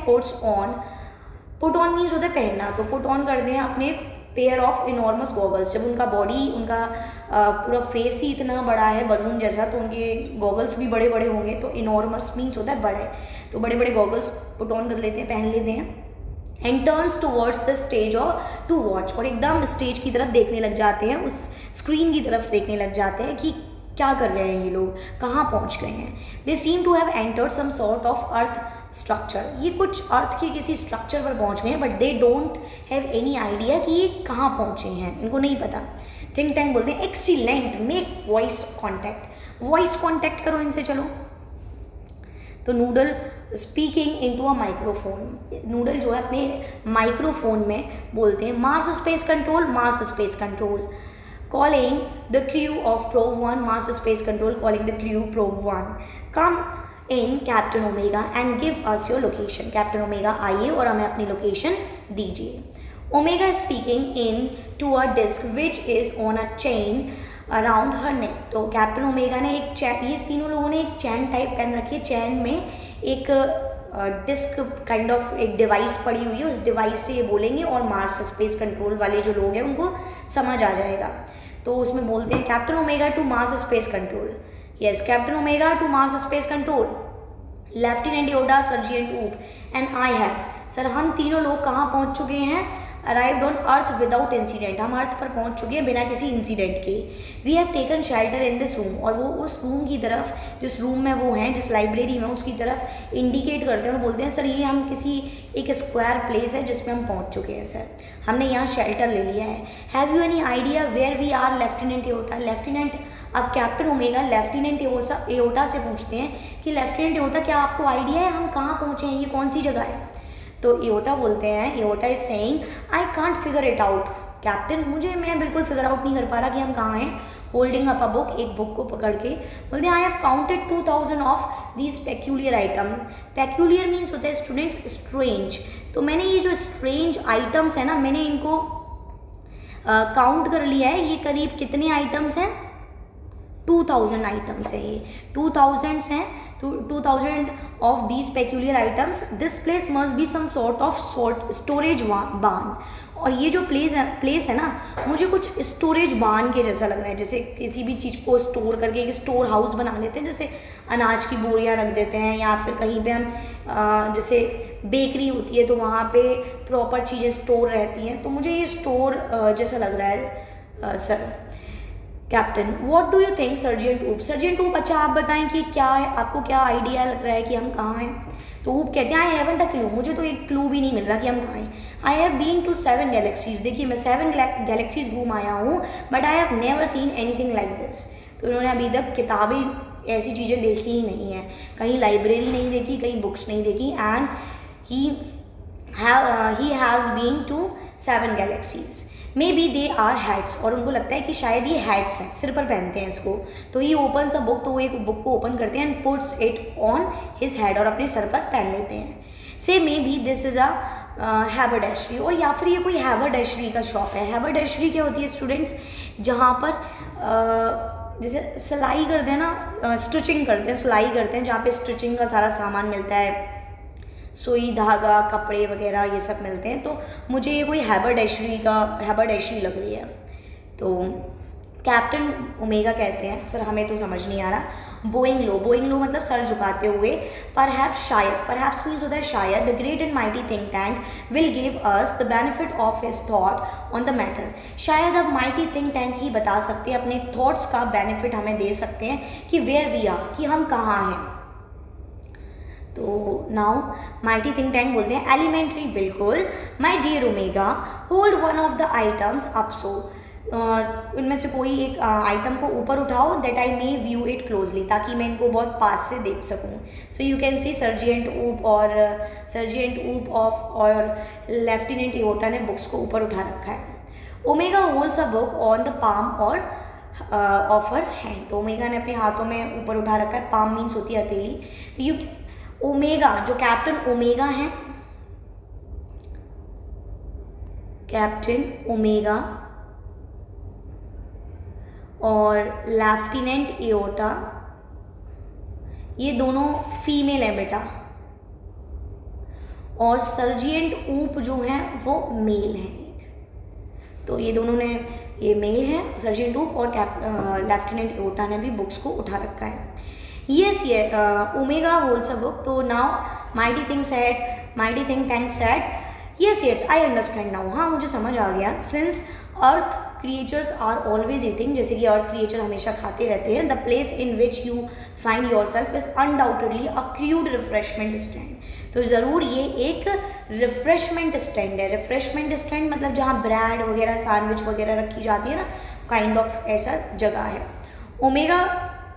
put on means होता है पहनना, तो पुट ऑन कर दें अपने पेयर ऑफ इनॉर्मस गॉगल्स, जब उनका बॉडी, उनका पूरा फेस ही इतना बड़ा है बलून जैसा, तो उनके गॉगल्स भी बड़े बड़े होंगे, तो इनॉर्मस मीन्स होता है बड़े, तो बड़े बड़े गॉगल्स पुट ऑन कर लेते हैं, पहन लेते हैं। And turns towards the stage और टू वॉच, और एकदम स्टेज की तरफ देखने लग जाते हैं, उस स्क्रीन की तरफ देखने लग जाते हैं कि क्या कर रहे हैं ये लोग, कहाँ पहुँच गए हैं। They seem to have entered some sort of earth structure, ये कुछ अर्थ के किसी स्ट्रक्चर पर पहुंच गए हैं, but they don't have any idea कि ये कहाँ पहुंचे हैं, इनको नहीं पता। थिंक टैंक बोलते हैं एक्सीलेंट, मेक वॉइस कॉन्टैक्ट करो इनसे, चलो। तो Noodle speaking into a microphone, Noodle जो है अपने माइक्रोफोन में बोलते हैं Mars space control, calling the crew of probe 1, Mars space control calling the crew probe 1, come in Captain Omega and give us your location, Captain Omega आइए और हमें अपनी लोकेशन दीजिए। Omega speaking into a disc which is on a chain around her neck, तो Captain omega ने एक चैन, ये तीनों लोगों ने एक चैन टाइप पहन रखी है, चैन में एक डिस्क काइंड ऑफ एक डिवाइस पड़ी हुई है, उस डिवाइस से ये बोलेंगे और मार्स स्पेस कंट्रोल वाले जो लोग हैं उनको समझ आ जाएगा। तो उसमें बोलते हैं Captain Omega to Mars space control, yes Captain Omega to Mars space control, Lieutenant aorta, Sergeant Oop and I have, sir हम तीनों लोग कहाँ पहुँच चुके हैं, arrived on Earth without incident, हम अर्थ पर पहुंच चुके हैं बिना किसी इंसिडेंट के। We have taken shelter in this room, और वो उस रूम की तरफ, जिस रूम में वो हैं, जिस लाइब्रेरी में, उसकी तरफ इंडिकेट करते हैं और बोलते हैं सर ये हम किसी एक स्क्वायर प्लेस है जिसमें हम पहुंच चुके हैं सर, हमने यहाँ शेल्टर ले लिया है। Have you any idea where we are, Lieutenant Aorta, Lieutenant, अब कैप्टन ओमेगा लेफ्टिनेंट एओर्टा से पूछते हैं कि लेफ्टिनेंट एओर्टा क्या आपको आइडिया है हम कहाँ पहुँचे हैं, ये कौन सी जगह है। तो एओर्टा बोलते हैं, aorta is saying I can't figure it out captain, मैं बिल्कुल फिगर आउट नहीं कर पा रहा कि हम कहाँ हैं। होल्डिंग अप अ बुक, एक बुक को पकड़ के बोलते हैं I have counted 2000 of these peculiar item, peculiar means होता है स्टूडेंट्स स्ट्रेंज, तो मैंने ये जो स्ट्रेंज आइटम्स है ना, मैंने इनको काउंट कर लिया है, ये करीब कितने आइटम्स हैं, 2000 आइटम्स है, ये 2000 हैं, तो 2000 of these peculiar items, this place must be some sort of storage barn, और ये जो प्लेस है ना, मुझे कुछ स्टोरेज बान के जैसा लग रहा है, जैसे किसी भी चीज़ को स्टोर करके एक स्टोर हाउस बना लेते हैं, जैसे अनाज की बोरियां रख देते हैं, या फिर कहीं पे हम जैसे बेकरी होती है तो वहाँ पे प्रॉपर चीज़ें स्टोर रहती हैं, तो मुझे ये स्टोर जैसा लग रहा है sir. Captain what do you think, sergeant ऊप, सर्जेंट ऊप अच्छा आप बताएं कि क्या है, आपको क्या आइडिया लग रहा है कि हम कहाँ हैं। तो ऊप कहते हैं आई हैवंट अ क्लू, मुझे तो एक क्लू भी नहीं मिल रहा कि हम कहाँ हैं। I have been to 7 galaxies, देखिए मैं 7 गैलेक्सीज घूम आया हूँ, but I have never seen anything like this, तो उन्होंने अभी तक किताबें ऐसी चीज़ें देखी ही नहीं है, कहीं लाइब्रेरी नहीं देखी, कहीं बुक्स नहीं देखी, and he has been to 7 galaxies. Maybe they are hats, और उनको लगता है कि शायद ये हैट्स हैं, सिर पर पहनते हैं इसको। तो ही ओपन्स अ बुक, तो वो एक बुक को ओपन करते हैं and puts it on his head, और अपने सर पर पहन लेते हैं। Says maybe this is a haberdashery, और या फिर ये कोई हैबरडैशरी का शॉप है। हैबरडैशरी क्या होती है स्टूडेंट्स, जहाँ पर जैसे सिलाई करते हैं ना, स्टिचिंग करते हैं, सिलाई करते हैं, जहाँ पे स्टिचिंग का सारा सामान मिलता है, सुई धागा कपड़े वगैरह ये सब मिलते हैं। तो मुझे ये कोई हैबरडैशरी लग रही है। तो कैप्टन ओमेगा कहते हैं, सर हमें तो समझ नहीं आ रहा। बोइंग लो मतलब सर झुकाते हुए। परहैप्स शायद, परहैप्स मीन्स होता है शायद। The great and mighty think tank will give us the benefit of his thought on the matter. शायद अब माइटी थिंक टैंक ही बता सकते हैं, अपने थॉट्स का बेनिफिट हमें दे सकते हैं कि वेयर वी आर, कि हम कहाँ हैं। तो नाउ माइटी थिंक टैंक बोलते हैं एलिमेंट्री, बिल्कुल। My dear Omega, hold one of the items up, so इनमें से कोई एक आइटम को ऊपर उठाओ, that I may view it closely, ताकि मैं इनको बहुत पास से देख सकूँ। So you can see sergeant Oop और सर्जेंट ऊप ऑफ और लेफ्टिनेंट एओर्टा ने बुक्स को ऊपर उठा रखा है। Omega holds a book on the palm और ऑफ हर हैंड, तो ओमेगा ने अपने हाथों में ऊपर उठा रखा है। पाम मीन्स होती है हथेली। तो यू ओमेगा, जो कैप्टन ओमेगा हैं, कैप्टन ओमेगा और लेफ्टिनेंट एओर्टा, ये दोनों फीमेल हैं बेटा, और सर्जेंट ऊप जो हैं वो मेल हैं एक। तो ये दोनों ने, ये मेल हैं सर्जेंट ऊप, और लेफ्टिनेंट एओर्टा ने भी बुक्स को उठा रखा है। यस ये ओमेगा होल्ड्स अ बुक। तो now Mighty think Tank said yes I understand now, हाँ मुझे समझ आ गया। Since Earth creatures are always eating, जैसे कि अर्थ क्रिएचर हमेशा खाते रहते हैं। The place in which you find yourself is undoubtedly a crude refreshment stand, तो ज़रूर ये एक रिफ्रेशमेंट स्टैंड है। रिफ्रेशमेंट स्टैंड मतलब जहाँ ब्रेड वगैरह सैंडविच वगैरह रखी जाती है ना, काइंड ऑफ ऐसा जगह है। ओमेगा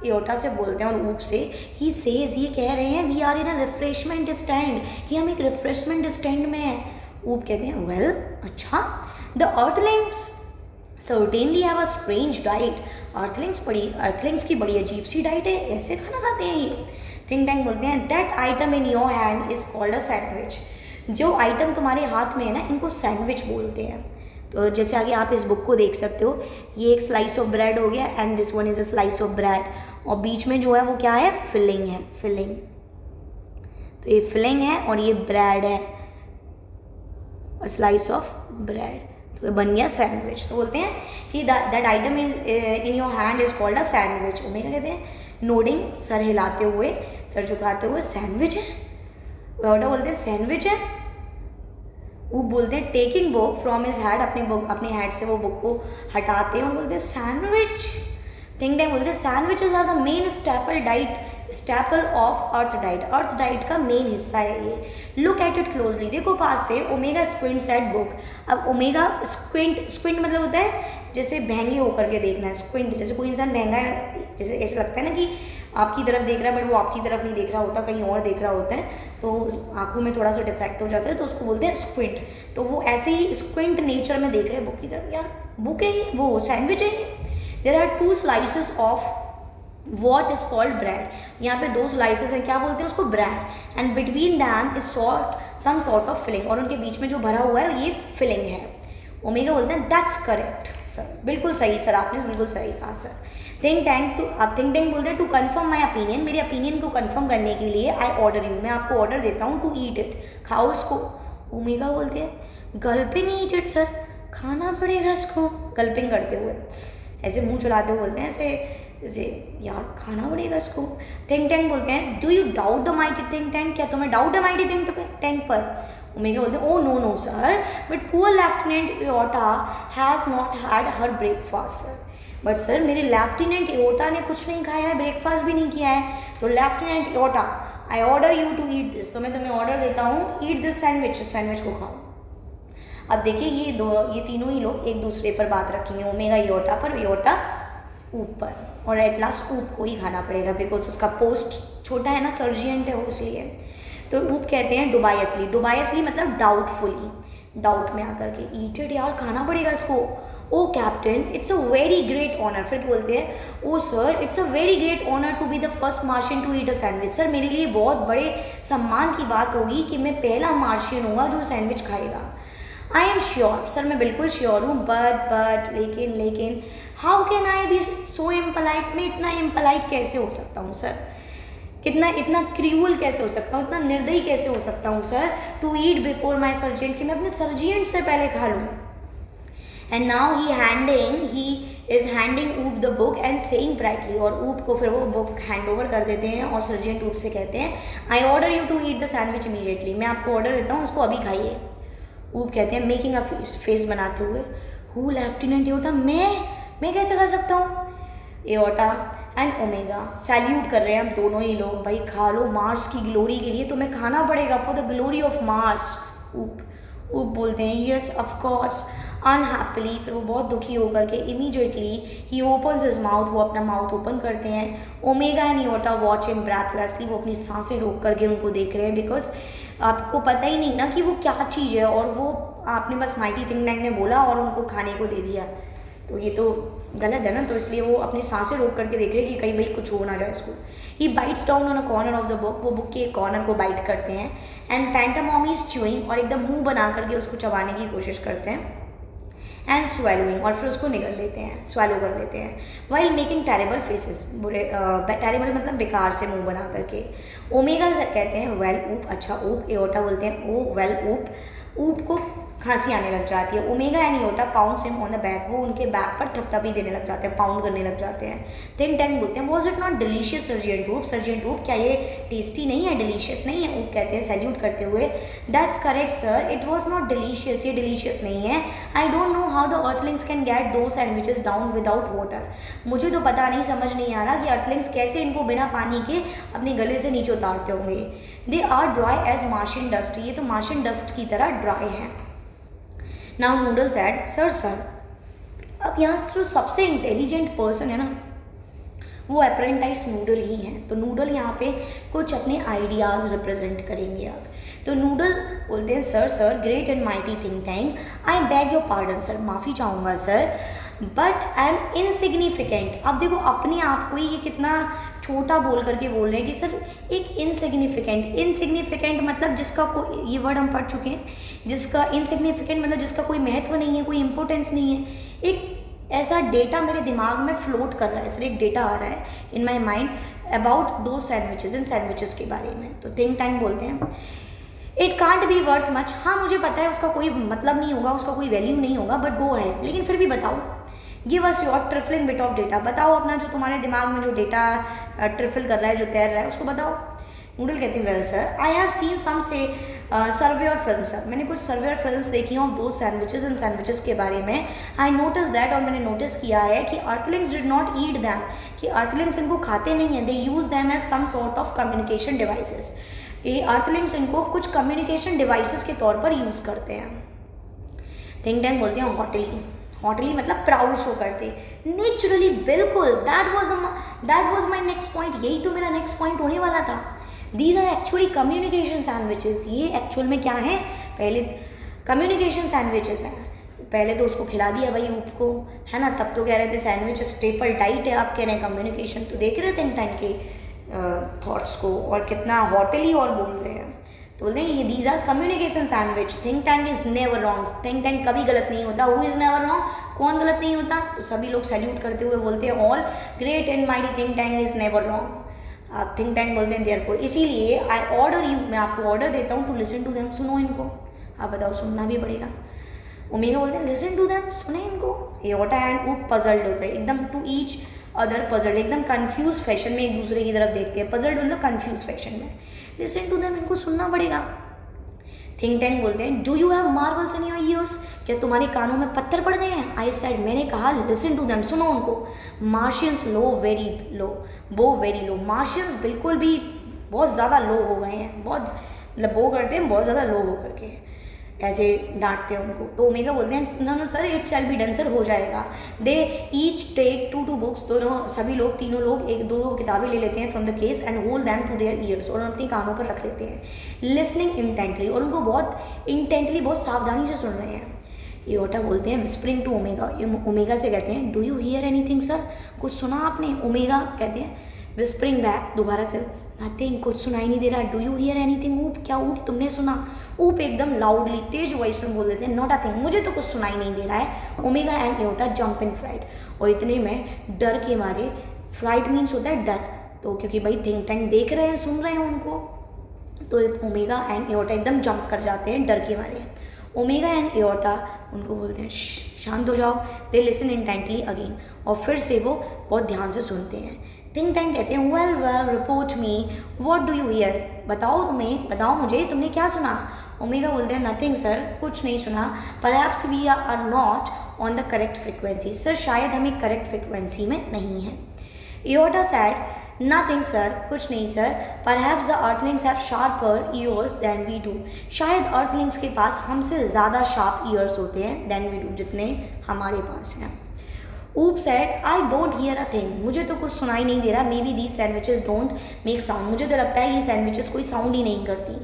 एओर्टा से बोलते हैं और ऊप से, ही सेज, ये कह रहे हैं we are in a refreshment stand, कि हम एक रिफ्रेशमेंट स्टैंड में हैं। ऊप कहते हैं वेल अच्छा। The Earthlings certainly have a strange diet, Earthlings की बड़ी अजीब सी डाइट है, ऐसे खाना खाते हैं ये। थिंक टैंक बोलते हैं that item in your hand is called a sandwich, जो आइटम तुम्हारे हाथ में है ना, इनको सैंडविच बोलते हैं। तो जैसे आगे आप इस बुक को देख सकते हो, ये एक स्लाइस ऑफ ब्रेड हो गया and this one is a slice of bread, और बीच में जो है वो क्या है, फिलिंग है, फिलिंग। तो ये फिलिंग है और ये ब्रेड है, स्लाइस ऑफ ब्रेड, तो ये बन गया सैंडविच। तो बोलते हैं कि that item in your hand is called a sandwich. Omega कहते हैं नोडिंग, सर हिलाते हुए, सर झुकाते हुए, सैंडविच है। एओर्टा बोलते हैं सैंडविच है। वो बोलते हैं taking book from his had, अपने हैड से वो बुक को हटाते हैं और बोलते हैं सैंडविच। थिंक टैंक बोलते हैं sandwiches are the main staple of Earth diet, Earth diet का मेन हिस्सा है ये। लुक एट इट क्लोजली, देखो पास से। ओमेगा स्क्विंट्स एट बुक, अब ओमेगा स्क्विंट मतलब होता है जैसे भैंगे होकर के देखना है। स्क्विंट जैसे कोई इंसान भैंगा है, जैसे ऐसा लगता है ना कि आपकी तरफ देख रहा है बट वो आपकी तरफ नहीं देख रहा होता, कहीं और देख रहा होता है, तो आंखों में थोड़ा सा डिफेक्ट हो जाता है, तो उसको बोलते हैं स्क्विंट। तो वो ऐसे ही स्क्विंट नेचर में देख रहे हैं बुक की तरफ, यार बुक है वो सैंडविच है। There are 2 slices of what is called bread, यहाँ पे 2 स्लाइसेस हैं, क्या बोलते हैं उसको, bread. And between them is some sort of filling, और उनके बीच में जो भरा हुआ है ये फिलिंग है। ओमेगा बोलते हैं दैट्स करेक्ट सर, बिल्कुल सही सर, आपने बिल्कुल सही कहा सर। थिंक टैंक बोलते हैं टू कन्फर्म माई ओपिनियन, मेरे ओपिनियन को कन्फर्म करने के लिए आई ऑर्डर यू, मैं आपको ऑर्डर देता हूँ टू ईट इट, खाओ इसको। ओमेगा बोलते हैं गल्पिंग ईट इट सर, खाना पड़ेगा इसको, गल्पिंग करते हुए, ऐसे मुंह चलाते हुए बोलते हैं, ऐसे यार खाना पड़ेगा इसको। थिंक टैंक बोलते हैं do you doubt the Mighty think tank, क्या तुम्हें डाउट है माइटी थिंक टैंक पर। ओमेगा बोलते हैं oh no sir, but poor Lieutenant Aorta has not had her breakfast sir, but sir मेरे लेफ्टिनेंट एओर्टा ने कुछ नहीं खाया है, ब्रेकफास्ट भी नहीं किया है। तो Lieutenant Aorta I order you to eat this, तो मैं तुम्हें ऑर्डर देता हूँ ईट दिस सैंडविच, सैंडविच को खाओ। अब देखिए ये तीनों ही लोग एक दूसरे पर बात रखेंगे, ओमेगा एओर्टा पर, एओर्टा ऊपर, और एट लास्ट ऊप को ही खाना पड़ेगा बिकॉज उसका पोस्ट छोटा है ना, सर्जिएंट है वो, इसलिए। तो ऊप कहते हैं डुबायसली, डुबायसली मतलब डाउटफुली, डाउट में आकर के, ईट इट यार, खाना पड़ेगा इसको। O captain it's a very great honour, फिर बोलते हैं O sir it's a very great honour to be the first Martian to eat a sandwich. Sir मेरे लिए बहुत बड़े सम्मान की बात होगी कि मैं पहला मार्शियन होगा जो सैंडविच खाएगा। आई एम श्योर, सर मैं बिल्कुल श्योर हूँ, बट लेकिन हाउ कैन आई बी सो इम्पलाइट, मैं इतना इम्पलाइट कैसे हो सकता हूँ सर, इतना क्रूअल कैसे हो सकता हूँ, इतना निर्दयी कैसे हो सकता हूँ sir, to eat before my sergeant, कि मैं अपने सर्जेंट से पहले खा लूँ। And now he is handing Oop the book and saying brightly, और ऊप को फिर वो बुक हैंड ओवर कर देते हैं और सर्जेंट ऊप से कहते हैं I order you to eat the sandwich immediately, मैं आपको ऑर्डर देता हूँ उसको अभी खाइए। ऊप कहते हैं मेकिंग अ फेस बनाते हुए, हु लेफ्टिनेंट एओटा, मैं कैसे खा सकता हूँ। एओटा एंड ओमेगा सैल्यूट कर रहे हैं हम दोनों ही लोग, भाई खा लो, मार्स की ग्लोरी के लिए तुम्हें खाना पड़ेगा, for the glory of Mars. ऊप बोलते हैं यस ऑफ कोर्स अनहैप्पीली, फिर वो बहुत दुखी होकर के इमीडिएटली ही ओपन्स हिज माउथ, वो अपना माउथ ओपन करते हैं। Omega and Iota watch him breathlessly, वो अपनी सांसें रोक करके उनको देख रहे हैं, बिकॉज आपको पता ही नहीं ना कि वो क्या चीज़ है, और वो आपने बस माइटी थिंक टैंक ने बोला और उनको खाने को दे दिया, तो ये तो गलत है ना, तो इसलिए वो अपनी सांसें रोक करके देख रहे हैं कि कहीं भाई कुछ हो ना जाए इसको। He bites down on a corner of the book, वो बुक के एक कॉर्नर को बाइट करते हैं। एंड पैंटामॉमी इज च्यूइंग, और एकदम मुंह बना करके उसको चबाने की कोशिश करते हैं। एंड स्वेलोइंग, और फिर उसको निगल लेते हैं, स्वेलो कर लेते हैं। वाइल मेकिंग टेरेबल फेसेस, बुरे टेरेबल मतलब बेकार से मुंह बना करके। ओमेगा कहते हैं वेल ऊप, अच्छा ऊप। एओटा बोलते हैं ओ वेल ऊप को खांसी आने लग जाती है। Omega and aorta pounds him on the back, वो उनके बैक पर थपथपी देने लग जाते हैं, पाउंड करने लग जाते हैं। थिंक टैंक बोलते हैं was it not delicious sergeant ऊप, क्या ये टेस्टी नहीं है, डिलीशियस नहीं है। ऊप कहते हैं सैल्यूट करते हुए that's correct sir, it was not delicious, ये डिलीशियस नहीं है। I don't know how the Earthlings can get दो सैंडविचेस डाउन विदाउट वाटर, मुझे तो पता नहीं, समझ नहीं आ रहा कि अर्थलिंग्स कैसे इनको बिना पानी के अपने गले से नीचे उतारते होंगे। They are dry as Martian dust, ये तो मार्शियन डस्ट की तरह ड्राई है। नाउ नूडल सेड सर, अब यहाँ जो सबसे इंटेलिजेंट पर्सन है ना वो अप्रेंटाइज नूडल ही हैं, तो नूडल यहाँ पे कुछ अपने आइडियाज़ रिप्रेजेंट करेंगे अब। तो नूडल बोलते हैं sir great and mighty think tank, I bag your pardon sir, माफ़ी चाहूँगा sir, but I am insignificant. अब देखो अपने आप को ही ये कितना छोटा बोल करके बोल रहे हैं कि सर एक इनसिग्निफिकेंट मतलब जिसका कोई, ये वर्ड हम पढ़ चुके हैं, जिसका इनसिग्निफिकेंट मतलब जिसका कोई महत्व नहीं है, कोई इंपॉर्टेंस नहीं है। एक ऐसा डेटा मेरे दिमाग में फ्लोट कर रहा है, सर एक डेटा आ रहा है इन माई माइंड अबाउट दो सैंडविचेस, इन सैंडविचेस के बारे में। तो थिंक टैंक बोलते हैं it can't be worth much, हाँ मुझे पता है उसका कोई मतलब नहीं होगा, उसका कोई वैल्यू नहीं होगा, बट गो है, लेकिन फिर भी बताओ, give us your trifling bit of data, बताओ अपना जो तुम्हारे दिमाग में जो डेटा ट्रिफल कर रहा है, जो तैर रहा है, उसको बताओ। नूडल कहते हैं well sir I have seen some से सर्वेयर फिल्म, सर मैंने कुछ सर्वेयर फिल्म्स देखी हैं ऑफ दो सैंडविचेस, इन सैंडविचेस के बारे में। आई नोटिस दैट, और मैंने नोटिस किया है कि earthlings did not eat them, कि अर्थलिंग्स इनको खाते नहीं हैं, they use them as some sort of communication devices, ये अर्थलिंग्स इनको कुछ कम्युनिकेशन डिवाइसेस के तौर पर यूज़ करते हैं। थिंक टैंक बोलते हैं हॉटली मतलब प्राउड शो करते, नेचुरली, बिल्कुल, that was my next point, यही तो मेरा नेक्स्ट पॉइंट होने वाला था। These are actually communication sandwiches, ये एक्चुअल में क्या है, पहले कम्युनिकेशन सैंडविचेस हैं, पहले तो उसको खिला दिया भाई ऊप को, है ना, तब तो कह रहे थे सैंडविच स्टेपल डाइट है, आप कह रहे हैं कम्युनिकेशन, तो देख रहे थे थिंक टैंक के थॉट्स को, और कितना हॉटली और बोल रहे हैं। तो बोलते हैं ये these are communication sandwich, Think Tank is never wrong, Think Tank कभी गलत नहीं होता, हु इज नेवर रॉन्ग, कौन गलत नहीं होता, तो सभी लोग सैल्यूट करते हुए बोलते हैं all great and mighty think Tank is never wrong. आप थिंक टैंक बोलते हैं देयरफॉर, इसीलिए आई ऑर्डर यू, मैं आपको ऑर्डर देता हूँ टू लिसन टू देम, सुनो इनको, आप बताओ सुनना भी पड़ेगा। ओमेगा बोलते हैं लिसन टू देम, सुने इनको। एओटा एंड ऊप पजल्ड हो गए एकदम, टू ईच अदर पजल्ड, एकदम कंफ्यूज फैशन में एक दूसरे की तरफ देखते हैं, पजल्ड मतलब कंफ्यूज फैशन में, लिसन टू देम, इनको सुनना पड़ेगा। थिंक टैंक बोलते हैं do you have marbles in your ears, क्या तुम्हारे कानों में पत्थर पड़ गए हैं। आई सेड, मैंने कहा लिसन टू देम, सुनो उनको। मार्शियंस लो वेरी लो, बो वेरी लो, मार्शियंस बिल्कुल भी बहुत ज़्यादा लो हो गए हैं, बहुत मतलब बो करते हैं बहुत ज़्यादा लो हो करके। ऐसे डांटते हैं उनको। तो ओमेगा बोलते हैं no no sir it shall be done, sir हो जाएगा। दे ईच टेक 2 बुक्स, दोनों सभी लोग तीनों लोग 1-2 किताबें ले लेते हैं from the case and hold them to their ears, और अपनी कानों पर रख लेते हैं। लिसनिंग इंटेंटली, और उनको बहुत इंटेंटली, बहुत सावधानी से सुन रहे हैं। एओर्टा बोलते हैं विस्परिंग टू ओमेगा, ओमेगा से कहते हैं do you hear anything sir, कुछ सुना आपने? ओमेगा कहते हैं विस्परिंग बैक दोबारा से, नथिंग, कुछ सुनाई नहीं दे रहा। डू यू हियर एनीथिंग ऊप, क्या ऊप तुमने सुना? ऊप एकदम लाउडली तेज वॉइस में बोल देते हैं नॉट अ थिंग, मुझे तो कुछ सुनाई नहीं दे रहा है। Omega and Aorta jump in fright, और इतने में डर के मारे, फ्राइट मीन्स होता है डर, तो क्योंकि भाई थिंक टैंक देख रहे हैं सुन रहे हैं उनको, तो ओमेगा एंड एओर्टा एकदम जंप कर जाते हैं डर के मारे। ओमेगा एंड एओर्टा उनको बोलते हैं शांत हो जाओ। दे लिसन इंटेंटली अगेन, और फिर से वो बहुत ध्यान से सुनते हैं। थिंक टैंक कहते हैं well well report me what do you here, बताओ मुझे तुमने क्या सुना? ओमेगा बोलते हैं नथिंग सर, कुछ नहीं सुना। Perhaps we are not on the correct frequency, sir शायद हमें करेक्ट फ्रिक्वेंसी में नहीं है। एओर्टा सेड नथिंग सर, कुछ नहीं sir. Perhaps the earthlings have sharper ears than we do, शायद अर्थलिंग्स के पास हमसे ज़्यादा शार्प ईयर्स होते हैं दैन वी डू, जितने हमारे पास हैं। ऊप said I don't hear a thing, मुझे तो कुछ सुनाई नहीं दे रहा। May be these sandwiches don't make sound, मुझे तो लगता है ये सैंडविचेस कोई साउंड ही नहीं करती।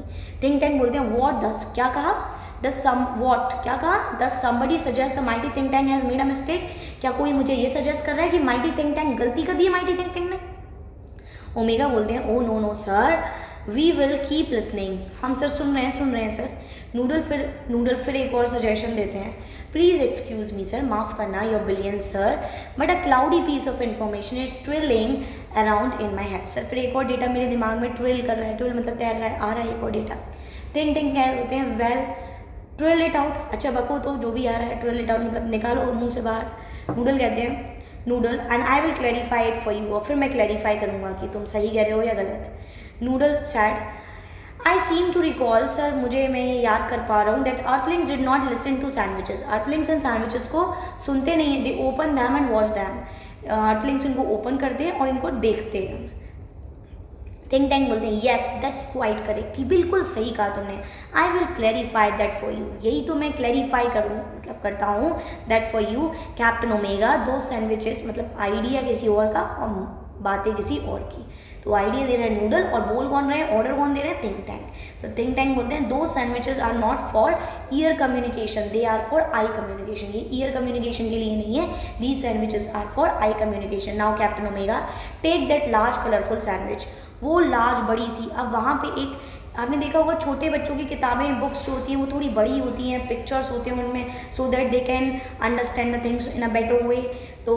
थिंक टैंक बोलते हैं व्हाट डज, क्या कहा? क्या कहा? Does somebody suggest the Mighty think tank has made a mistake, क्या कोई मुझे ये सजेस्ट कर रहा है कि माइटी थिंक टैंक गलती कर दी है माइटी थिंक टैंक ने? ओमेगा बोलते हैं oh no no sir we will keep listening, हम सर सुन रहे हैं सर। नूडल फिर एक और सजेशन देते हैं, प्लीज़ एक्सक्यूज़ मी सर, माफ़ करना your brilliance sir, but a cloudy piece of information is twirling around in my head, sir फिर एक और डेटा मेरे दिमाग में ट्रिल कर रहा है, ट्रिल मतलब तैर रहा है, आ रहा है एक और डेटा। थिंक टैंक क्या होते हैं वेल ट्रिल इट आउट, अच्छा बको तो जो भी आ रहा है ट्रिल इट आउट मतलब निकालो मुंह से बाहर। नूडल कहते हैं noodle and I will clarify it for you, और फिर मैं क्लैरिफाई करूँगा कि तुम सही कह रहे हो या गलत। Noodle said I seem to recall, sir मैं ये याद कर पा रहा हूँ that earthlings did not listen to sandwiches, earthlings and sandwiches को सुनते नहीं हैं, they open them and watch them, earthlings इनको ओपन करते हैं और इनको देखते हैं। थिंक टैंक बोलते हैं येस दैट्स क्वाइट करेक्ट, बिल्कुल सही कहा तुमने। I will clarify that for you, यही तो मैं क्लैरिफाई करता हूँ that for you captain omega, दो सैंडविचेस मतलब आइडिया किसी और का और बातें किसी और की। तो आइडिया दे रहे हैं नूडल और बोल कौन रहे हैं, ऑर्डर कौन दे रहे हैं, थिंक टैंक। तो थिंक टैंक बोलते हैं those sandwiches are not for ear communication, they are for eye communication, ये ईयर कम्युनिकेशन के लिए नहीं है, these sandwiches are for eye communication. Now Captain Omega take that large colourful sandwich, वो large बड़ी सी, अब वहाँ पे एक आपने देखा होगा छोटे बच्चों की किताबें बुक्स जो होती हैं वो थोड़ी बड़ी होती हैं, पिक्चर्स होते हैं उनमें, so that they can understand the things in a better way. तो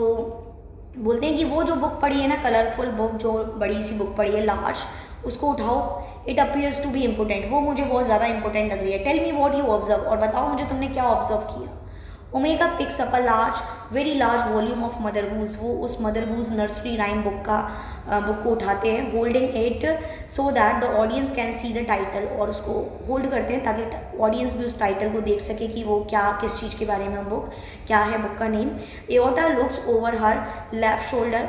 बोलते हैं कि वो जो बुक पढ़ी है ना, कलरफुल बुक, जो बड़ी सी बुक पढ़ी है लार्ज, उसको उठाओ, it appears to be important, वो मुझे बहुत ज़्यादा इंपॉर्टेंट लग रही है। Tell me what you observe, और बताओ मुझे तुमने क्या ऑब्जर्व किया। Omega picks up a very large volume of Mother Goose, वो उस Mother Goose nursery rhyme book को उठाते हैं, holding it so that the audience can see the title, और उसको होल्ड करते हैं ताकि ऑडियंस भी उस टाइटल को देख सके कि वो क्या, किस चीज़ के बारे में बुक, क्या है बुक का name. Aorta looks over her left shoulder,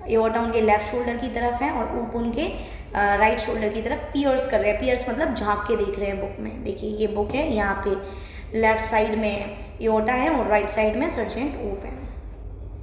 aorta उनके लेफ्ट शोल्डर की तरफ है और ऊप उनके राइट शोल्डर की तरफ पियर्स कर रहे हैं, पियर्स मतलब झाँक के देख रहे हैं बुक में। देखिए ये बुक है, यहाँ पे लेफ्ट साइड में एओर्टा है और राइट साइड में सर्जेंट ओप है,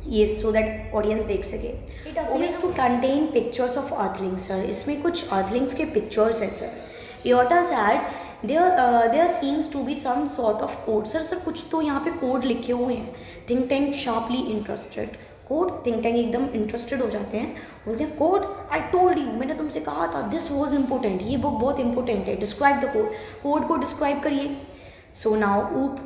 ये सो दैट ऑडियंस देख सके। It appears to contain pictures of earthlings, sir इसमें कुछ अर्थलिंग्स के पिक्चर्स हैं sir. Aorta said there seems to be some sort of code, sir कुछ तो यहाँ पे कोड लिखे हुए हैं। Think Tank sharply interested, code, Think Tank एकदम इंटरेस्टेड हो जाते हैं, बोलते हैं कोड, आई टोल्ड यू, मैंने तुमसे कहा था, दिस वॉज इंपॉर्टेंट, ये बुक बहुत इंपॉर्टेंट है, डिस्क्राइब द कोड, कोड को डिस्क्राइब करिए। सो नाउ ऊप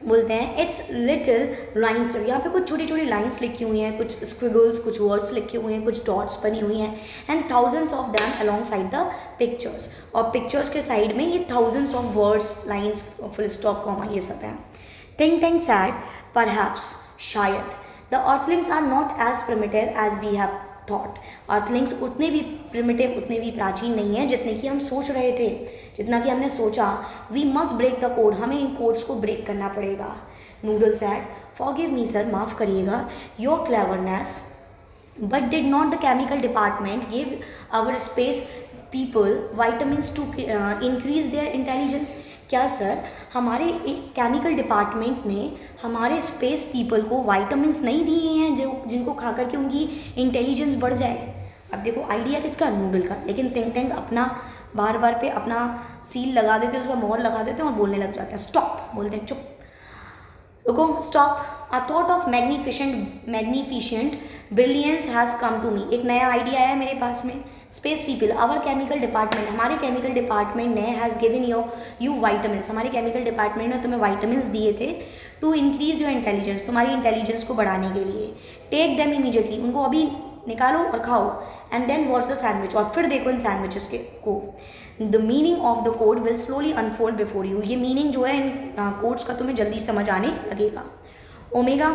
बोलते हैं इट्स लिटिल लाइन्स, यहाँ पे कुछ छोटी छोटी लाइन्स लिखी हुई हैं, कुछ स्क्विगल्स, कुछ वर्ड्स लिखे हुए हैं, कुछ डॉट्स बनी हुई हैं, and thousands of them alongside the pictures, और पिक्चर्स के साइड में ये thousands of words, lines, full stop, comma, ये सब है। थिंक टैंक सैड परहैप्स, शायद, the earthlings are not as primitive as we have thought, earthlings उतने भी प्रिमिटिव, उतने भी प्राचीन नहीं है जितने कि हम सोच रहे थे, जितना कि हमने सोचा। We must break the code, हमें इन कोड्स को ब्रेक करना पड़ेगा। Noodle said forgive me sir, माफ़ करिएगा, your cleverness but did not the chemical department give our space people vitamins to increase their intelligence? क्या सर हमारे केमिकल डिपार्टमेंट ने हमारे स्पेस पीपल को वाइटामिन्स नहीं दिए हैं जो जिनको खा करके उनकी इंटेलिजेंस बढ़ जाए? अब देखो आइडिया किसका, नूडल का, लेकिन थिंक टैंक अपना बार बार पे अपना सील लगा देते हैं, उसका मोहर लगा देते हैं और बोलने लग जाते हैं। स्टॉप बोलते हैं, चुप रुको, stop. A thought of magnificent brilliance has come to me. एक नया आइडिया आया मेरे पास में। Space people, our chemical department, हमारे केमिकल डिपार्टमेंट ने हैज़ गिवन यू वाइटामिन्स, हमारे केमिकल डिपार्टमेंट ने तुम्हें वाइटामिन्स दिए थे टू इंक्रीज योर इंटेलिजेंस, तुम्हारी इंटेलिजेंस को बढ़ाने के लिए। टेक देम इमीडिएटली, उनको अभी निकालो और खाओ। And then watch the sandwich, और फिर देखो इन सैंडविचेस के को। The meaning of the code will slowly unfold before you, ये मीनिंग जो है इन कोड्स का तुम्हें जल्दी समझ आने लगेगा। Omega,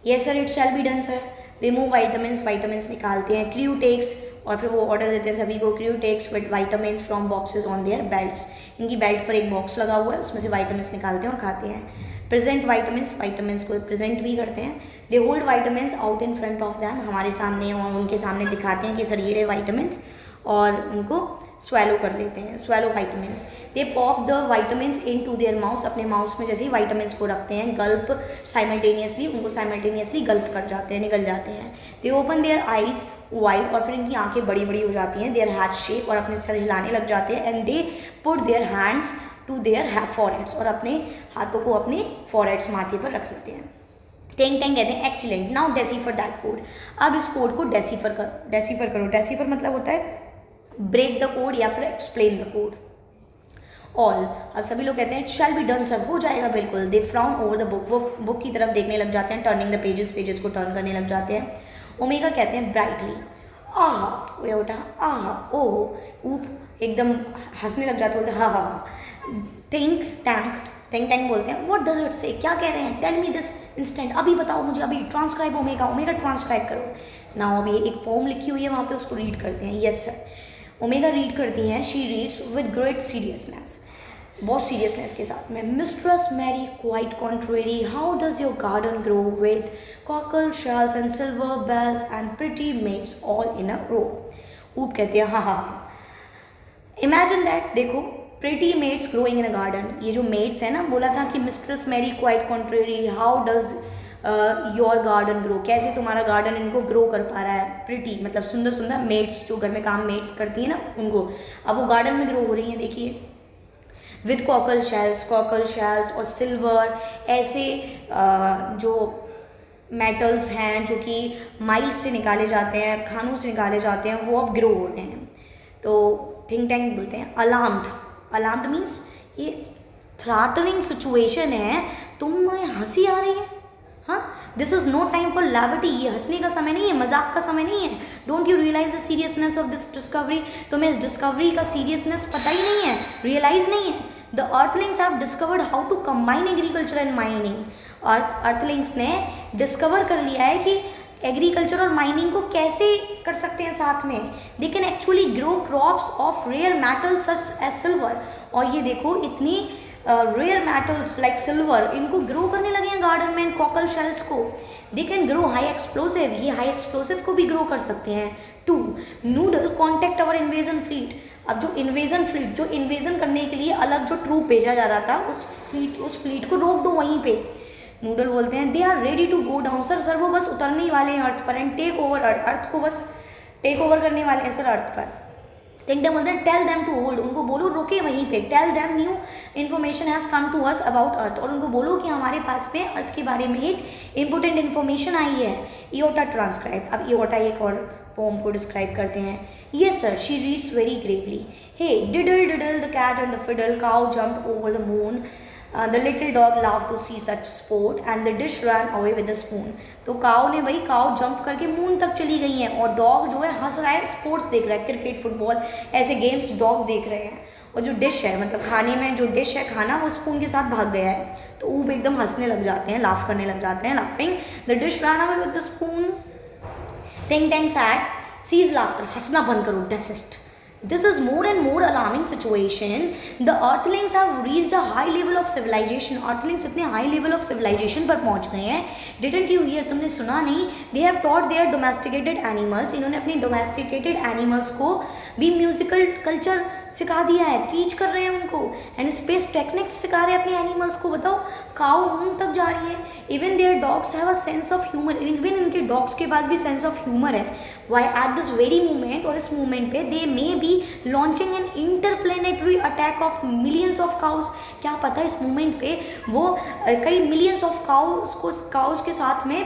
yes sir it shall be done sir. Remove vitamins, vitamins निकालते हैं। क्रू टेक्स, और फिर वो ऑर्डर देते हैं सभी को। Crew takes with vitamins from boxes on their belts, इनकी बेल्ट पर एक बॉक्स लगा हुआ है, उसमें से वाइटामिन्स निकालते हैं और खाते हैं। प्रेजेंट वाइटामिन्स, वाइटामिन्स को प्रेजेंट भी करते हैं। They hold vitamins out in front of them, हमारे सामने और उनके सामने दिखाते हैं कि सर ये रहे वाइटामिन्स, और उनको स्वेलो कर लेते हैं, swallow vitamins. They pop the vitamins into their mouth, अपने माउथ में जैसे ही वाइटामिन्स को रखते हैं, गल्प साइमल्टेनियसली, उनको साइमल्टेनियसली गल्प कर जाते हैं, निकल जाते हैं। They open their eyes wide, और फिर इनकी आंखें बड़ी बड़ी हो जाती हैं। देयर हेड शेक, और अपने सर हिलाने लग जाते हैं। And they put their hands to their foreheads, और अपने हाथों को अपने फॉरहेड्स, माथे पर रख लेते हैं। थिंक टैंक कहते हैं excellent, now decipher that code, अब इस कोड को डेसीफर करो। डेसीफर मतलब होता है ब्रेक द कोड या फिर एक्सप्लेन द कोड। ऑल, अब सभी लोग कहते हैं it shall be done sir, हो जाएगा बिल्कुल। दे फ्राउन ओवर द बुक, वो बुक की तरफ देखने लग जाते हैं, टर्निंग द पेजेस को टर्न करने लग जाते हैं। ओमेगा कहते हैं ब्राइटली, आहा, वो उठा, आहा, ओह, ऊप, एकदम हंसने लग जाते, बोलते हाँ हाँ हाँ। थिंक टैंक बोलते हैं व्हाट डज इट से, क्या कह रहे हैं, टेल मी दिस इंस्टेंट, अभी बताओ मुझे, अभी ट्रांसक्राइब ओमेगा ट्रांसक्राइब करो ना। अभी एक पोम लिखी हुई है वहाँ पे, उसको रीड करते हैं। यस सर, ओमेगा रीड करती हैं। She reads with great seriousness, बहुत सीरियसनेस के साथ में। Mistress Mary quite contrary, how does your garden grow with cockle shells and silver bells and pretty maids all in a row. Oop कहते हैं हाँ हाँ, इमेजिन दैट, देखो pretty maids growing in a garden, ये जो maids है ना, बोला था कि Mistress Mary quite contrary, how does your garden grow, कैसे तुम्हारा गार्डन इनको ग्रो कर पा रहा है। प्रिटी मतलब सुंदर सुंदर, मेड्स जो घर में काम मेड्स करती है ना उनको, अब वो गार्डन में ग्रो हो रही हैं, देखिए। विद कॉकल शेल्स और सिल्वर, ऐसे जो मेटल्स हैं जो कि माइल्स से निकाले जाते हैं, खानों से निकाले जाते हैं, वो अब ग्रो हो रहे हैं। तो थिंक टैंक बोलते हैं अलार्म्ड मीन्स ये थ्रेटनिंग सिचुएशन है, तुम्हें हंसी आ रही है, हाँ, this is no time for levity, ये हंसने का समय नहीं है, मजाक का समय नहीं है। Don't you realise the seriousness of this discovery, तुम्हें इस डिस्कवरी का सीरियसनेस पता ही नहीं है, रियलाइज नहीं है। The earthlings have discovered how to combine agriculture and mining, earthlings ने डिस्कवर कर लिया है कि एग्रीकल्चर और माइनिंग को कैसे कर सकते हैं साथ में। They can actually grow crops of rare metals such as silver, और ये देखो इतनी रेयर मेटल्स लाइक सिल्वर, इनको ग्रो करने लगे हैं गार्डन में, कॉकल शेल्स को। They can grow high explosive, ये हाई एक्सप्लोसिव को भी ग्रो कर सकते हैं। 2 Noodle contact our invasion fleet, अब जो इन्वेजन फ्लीट, जो इन्वेजन करने के लिए अलग जो ट्रूप भेजा जा रहा था, उस फ्लीट को रोक दो वहीं पे। नूडल बोलते हैं they are ready to go down, sir वो बस उतरने ही वाले हैं अर्थ पर, एंड टेक ओवर अर्थ को बस टेक ओवर करने वाले हैं सर अर्थ पर। थिंक टैंक बोलते हैं टेल देम टू होल्ड, उनको बोलो रोके वहीं पे। Tell them new information has come to us about earth, और उनको बोलो कि हमारे पास में अर्थ के बारे में एक इंपॉर्टेंट इन्फॉर्मेशन आई है। इयोटा ट्रांसक्राइब, अब इयोटा एक और पोम को डिस्क्राइब करते हैं। Yes sir, she reads very gravely. Hey diddle the cat and the fiddle, cow jump over the moon, the little dog love to see such sport and the dish run away with the spoon. तो cow jump करके moon तक चली गई हैं, और dog जो है हंस रहा है, स्पोर्ट्स देख रहा है, क्रिकेट फुटबॉल ऐसे गेम्स डॉग देख रहे हैं, और जो डिश है मतलब खाने में जो डिश है खाना, वो स्पून के साथ भाग गया है। तो वो एकदम हंसने लग जाते हैं, लाफ करने लग जाते हैं, laughing the dish run away with the spoon. Think tank said cease laughter, हंसना बंद करो, डेसिस्ट This is more and more alarming situation. The earthlings have reached a high level of civilization. earthlings इतने high level of civilization पर पहुंच गए हैं. Didn't you hear? तुमने सुना नहीं? They have taught their domesticated animals. इन्होंने अपने domesticated animals को भी musical culture सिखा दिया है, टीच कर रहे हैं उनको, एंड स्पेस टेक्निक्स सिखा रहे हैं अपने एनिमल्स को. बताओ, काउ मून तक जा रही है. Even their dogs have a sense of humour. Even इनके डॉग्स के पास भी सेंस ऑफ ह्यूमर है. Why at this very moment, और इस मोमेंट पे they may be launching an interplanetary attack of millions of cows. क्या पता इस मोमेंट पे वो कई मिलियंस ऑफ काउज के साथ में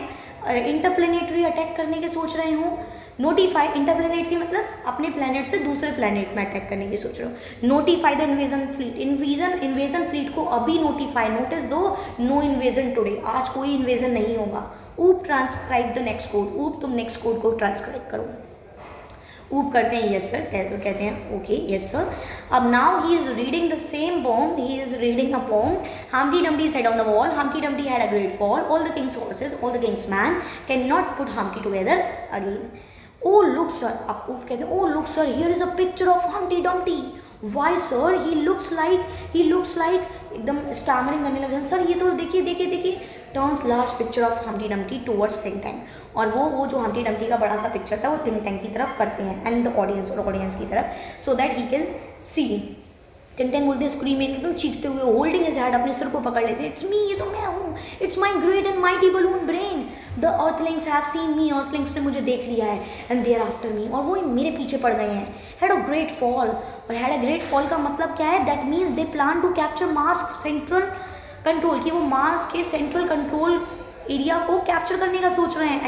इंटरप्लेनेटरी अटैक करने के सोच रहे हों. नोटिफाई, इंटरप्लेनेटरी मतलब अपने प्लेनेट से दूसरे प्लेनेट में अटैक करने की सोच रहे हो. Notify the invasion fleet. Invasion fleet को अभी नोटिफाई, नोटिस दो, नो इन्वेजन टुडे. आज कोई इन्वेजन नहीं होगा. ऊप ट्रांसक्राइब द नेक्स्ट कोड. ऊप तुम नेक्स्ट कोड को ट्रांसक्राइब करो. ऊप करते हैं यस सर, कहते हैं ओके यस सर. अब now he is reading the same poem. He is reading a poem. Humpty Dumpty said on the wall, Humpty Dumpty had a great fall. All the king's horses, all the king's men cannot put Humpty together again. Oh look sir, अब ऊप कहते हैं oh look sir, here is a picture of Humpty Dumpty. Why sir, he looks like एकदम stammering करने लग जाए. Sir ये तो देखिए. Turns large picture of Humpty Dumpty towards think tank. और वो जो हम्प्टी डम्प्टी का बड़ा सा पिक्चर था वो थिंक टैंक की तरफ करते हैं एंड द ऑडियंस की तरफ, so that he can see. Think tank बोलते हैं स्क्रीमिंग, एकदम चीखते हुए, होल्डिंग हिज हेड, अपने सिर को पकड़ लेते हैं. इट्स मी, ये तो मैं हूँ. It's my great and mighty balloon brain. The earthlings have seen me. Earthlings ने मुझे देख लिया है. And they are after me. और वो मेरे पीछे पड़ गए हैं. Had a great fall. और हैड अ ग्रेट फॉल का मतलब क्या है? That means they plan to capture Mars Central Control. कि वो मार्स के सेंट्रल कंट्रोल एरिया को कैप्चर करने का सोच रहे हैं.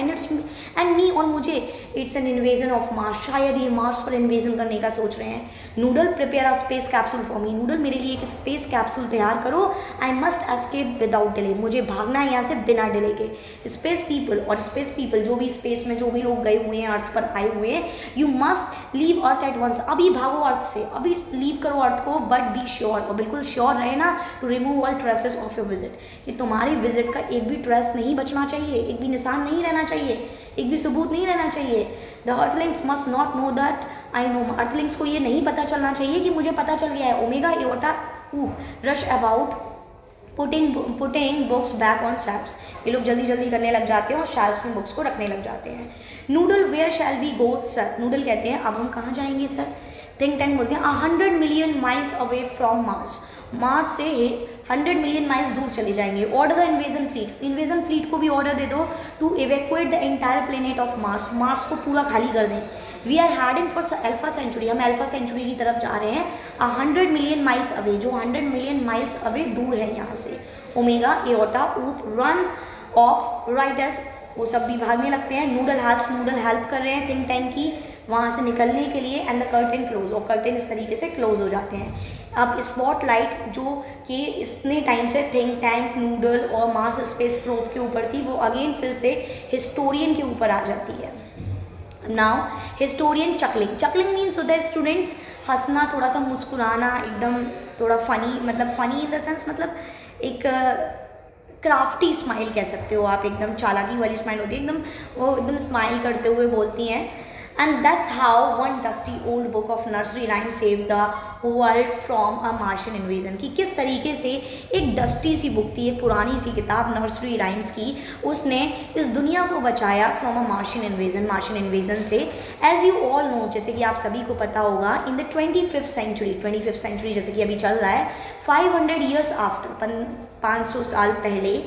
एंड मी, और मुझे, it's an invasion of Mars. शायद ये मार्स पर इन्वेजन करने का सोच रहे हैं. Noodle prepare a space capsule for me. Noodle मेरे लिए एक स्पेस कैप्सूल तैयार करो. I must escape without delay. मुझे भागना है यहाँ से बिना डिले के. स्पेस पीपल जो भी स्पेस में जो भी लोग गए हुए हैं, अर्थ पर आए हुए हैं, you must leave Earth at once. अभी भागो अर्थ से, अभी लीव करो अर्थ को. बट बी श्योर, और बिल्कुल श्योर रहे ना, to remove all traces of your visit. कि तुम्हारे विजिट का एक भी ट्रेस नहीं बचना चाहिए, एक भी निशान नहीं रहना चाहिए, एक भी सबूत नहीं रहना चाहिए. The Earthlings must not know that I know. Earthlings को ये नहीं पता चलना चाहिए कि मुझे पता चल गया है. Omega Iota rush about putting books back on shelves. ये लोग जल्दी करने लग जाते हैं और शेल्फ्स में बुक्स को रखने लग जाते हैं. Noodle where shall we go sir. Noodle कहते हैं अब हम कहाँ जाएंगे सर. थिंक टैंक बोलते हैं 100 million miles away from Mars. Mars से 100 मिलियन माइल्स दूर चले जाएंगे. ऑर्डर द इन्वेजन फ्लीट को भी ऑर्डर दे दो to evacuate the entire planet of Mars. Mars को पूरा खाली कर दें. We are heading for Alpha Centauri. हम अल्फा सेंचुरी की तरफ जा रहे हैं. 100 मिलियन माइल्स अवे, जो 100 मिलियन माइल्स अवे दूर है यहाँ से. ओमेगा एओटा ऊप रन ऑफ राइट एस. वो सब भी भागने लगते हैं. नूडल हेल्प कर रहे हैं थिंक टैंक की वहाँ से निकलने के लिए. And the curtain close. और कर्टेन इस तरीके से क्लोज हो जाते हैं. अब स्पॉटलाइट जो कि इतने टाइम से थिंक टैंक, नूडल और मार्स स्पेस प्रोब के ऊपर थी, वो अगेन फिर से हिस्टोरियन के ऊपर आ जाती है. नाउ हिस्टोरियन चकलिंग मीन्स होता है स्टूडेंट्स हंसना, थोड़ा सा मुस्कुराना, एकदम थोड़ा फनी, मतलब फनी इन द सेंस, मतलब एक क्राफ्टी स्माइल कह सकते हो आप. एकदम चालाकी वाली स्माइल होती है, एकदम स्माइल करते हुए बोलती हैं. And that's how one dusty old book of nursery rhymes saved the world from a Martian invasion. कि किस तरीके से एक डस्टी सी बुक थी, एक पुरानी सी किताब नर्सरी राइम्स की, उसने इस दुनिया को बचाया फ्रॉम अ मार्शियन इन्वेजन से. एज यू ऑल नो, जैसे कि आप सभी को पता होगा, इन द 25th सेंचुरी जैसे कि अभी चल रहा है, 500 years आफ्टर, 500 साल पहले,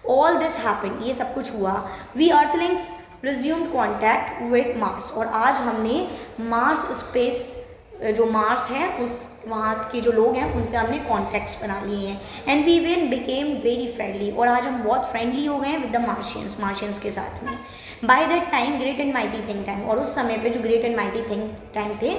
ऑल दिस हैपन, ये सब कुछ हुआ. We earthlings resumed contact with Mars. और आज हमने मार्स स्पेस, जो मार्स है उस वहाँ के जो लोग हैं उनसे हमने कॉन्टैक्ट्स बना लिए हैं. And we win became very friendly. और आज हम बहुत फ्रेंडली हो गए हैं विद द मार्शियंस के साथ में. By that time great and mighty think tank. और उस समय पे जो great and mighty think tank थे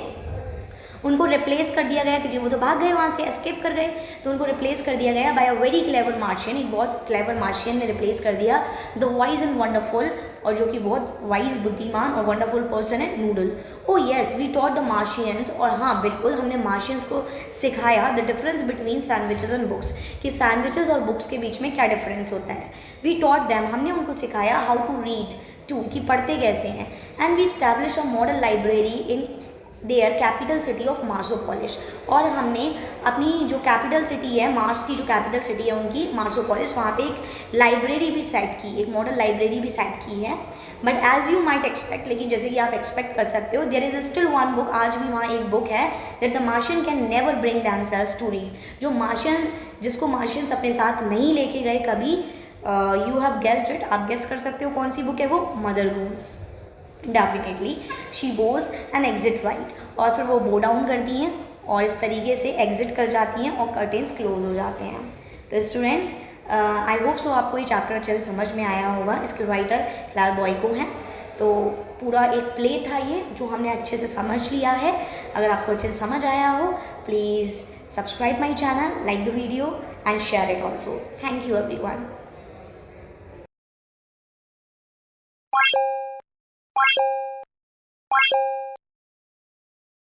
उनको रिप्लेस कर दिया गया, क्योंकि वो तो भाग गए वहाँ से, एस्केप कर गए, तो उनको रिप्लेस कर दिया गया by a very clever Martian. एक बहुत क्लेवर मार्शियन ने रिप्लेस कर दिया. द वाइज एंड वंडरफुल, और जो कि बहुत वाइज, बुद्धिमान और वंडरफुल पर्सन है, Noodle. Oh yes, we taught the Martians. और हाँ बिल्कुल, हमने मार्शियंस को सिखाया the difference between sandwiches and books, कि सैंडविचेस और बुक्स के बीच में क्या डिफरेंस होता है. वी टॉट दैम, हमने उनको सिखाया हाउ टू रीड, कि पढ़ते कैसे हैं. And we establish a model library in their capital city of Marsopolis. और हमने अपनी जो कैपिटल सिटी है, मार्स की जो कैपिटल सिटी है उनकी, मार्सोपोलिस, वहाँ पे एक लाइब्रेरी भी सेट की, एक मॉडल लाइब्रेरी भी सेट की है। But as you might expect, लेकिन जैसे कि आप एक्सपेक्ट कर सकते हो, there is still one book, आज भी वहाँ एक बुक है, that the Martian can never bring themselves to read. जो मार्शियन, जिसको मार्शियंस अपने साथ नहीं लेके गए कभी, यू हैव गेस्ड इट, आप गेस कर सकते हो कौन सी बुक है वो, Mother Goose. Definitely she goes and exit right, और फिर वो बो डाउन करती हैं और इस तरीके से एग्जिट कर जाती हैं और कर्टेन्स क्लोज हो जाते हैं। तो स्टूडेंट्स, आई होप सो आपको ये चैप्टर अच्छे से समझ में आया होगा। इसके राइटर क्लार बॉयको हैं। तो पूरा एक प्ले था ये, जो हमने अच्छे से समझ लिया है। अगर आपको अच्छे से समझ आया हो, please subscribe my channel, like the video and share it also. Thank you everyone.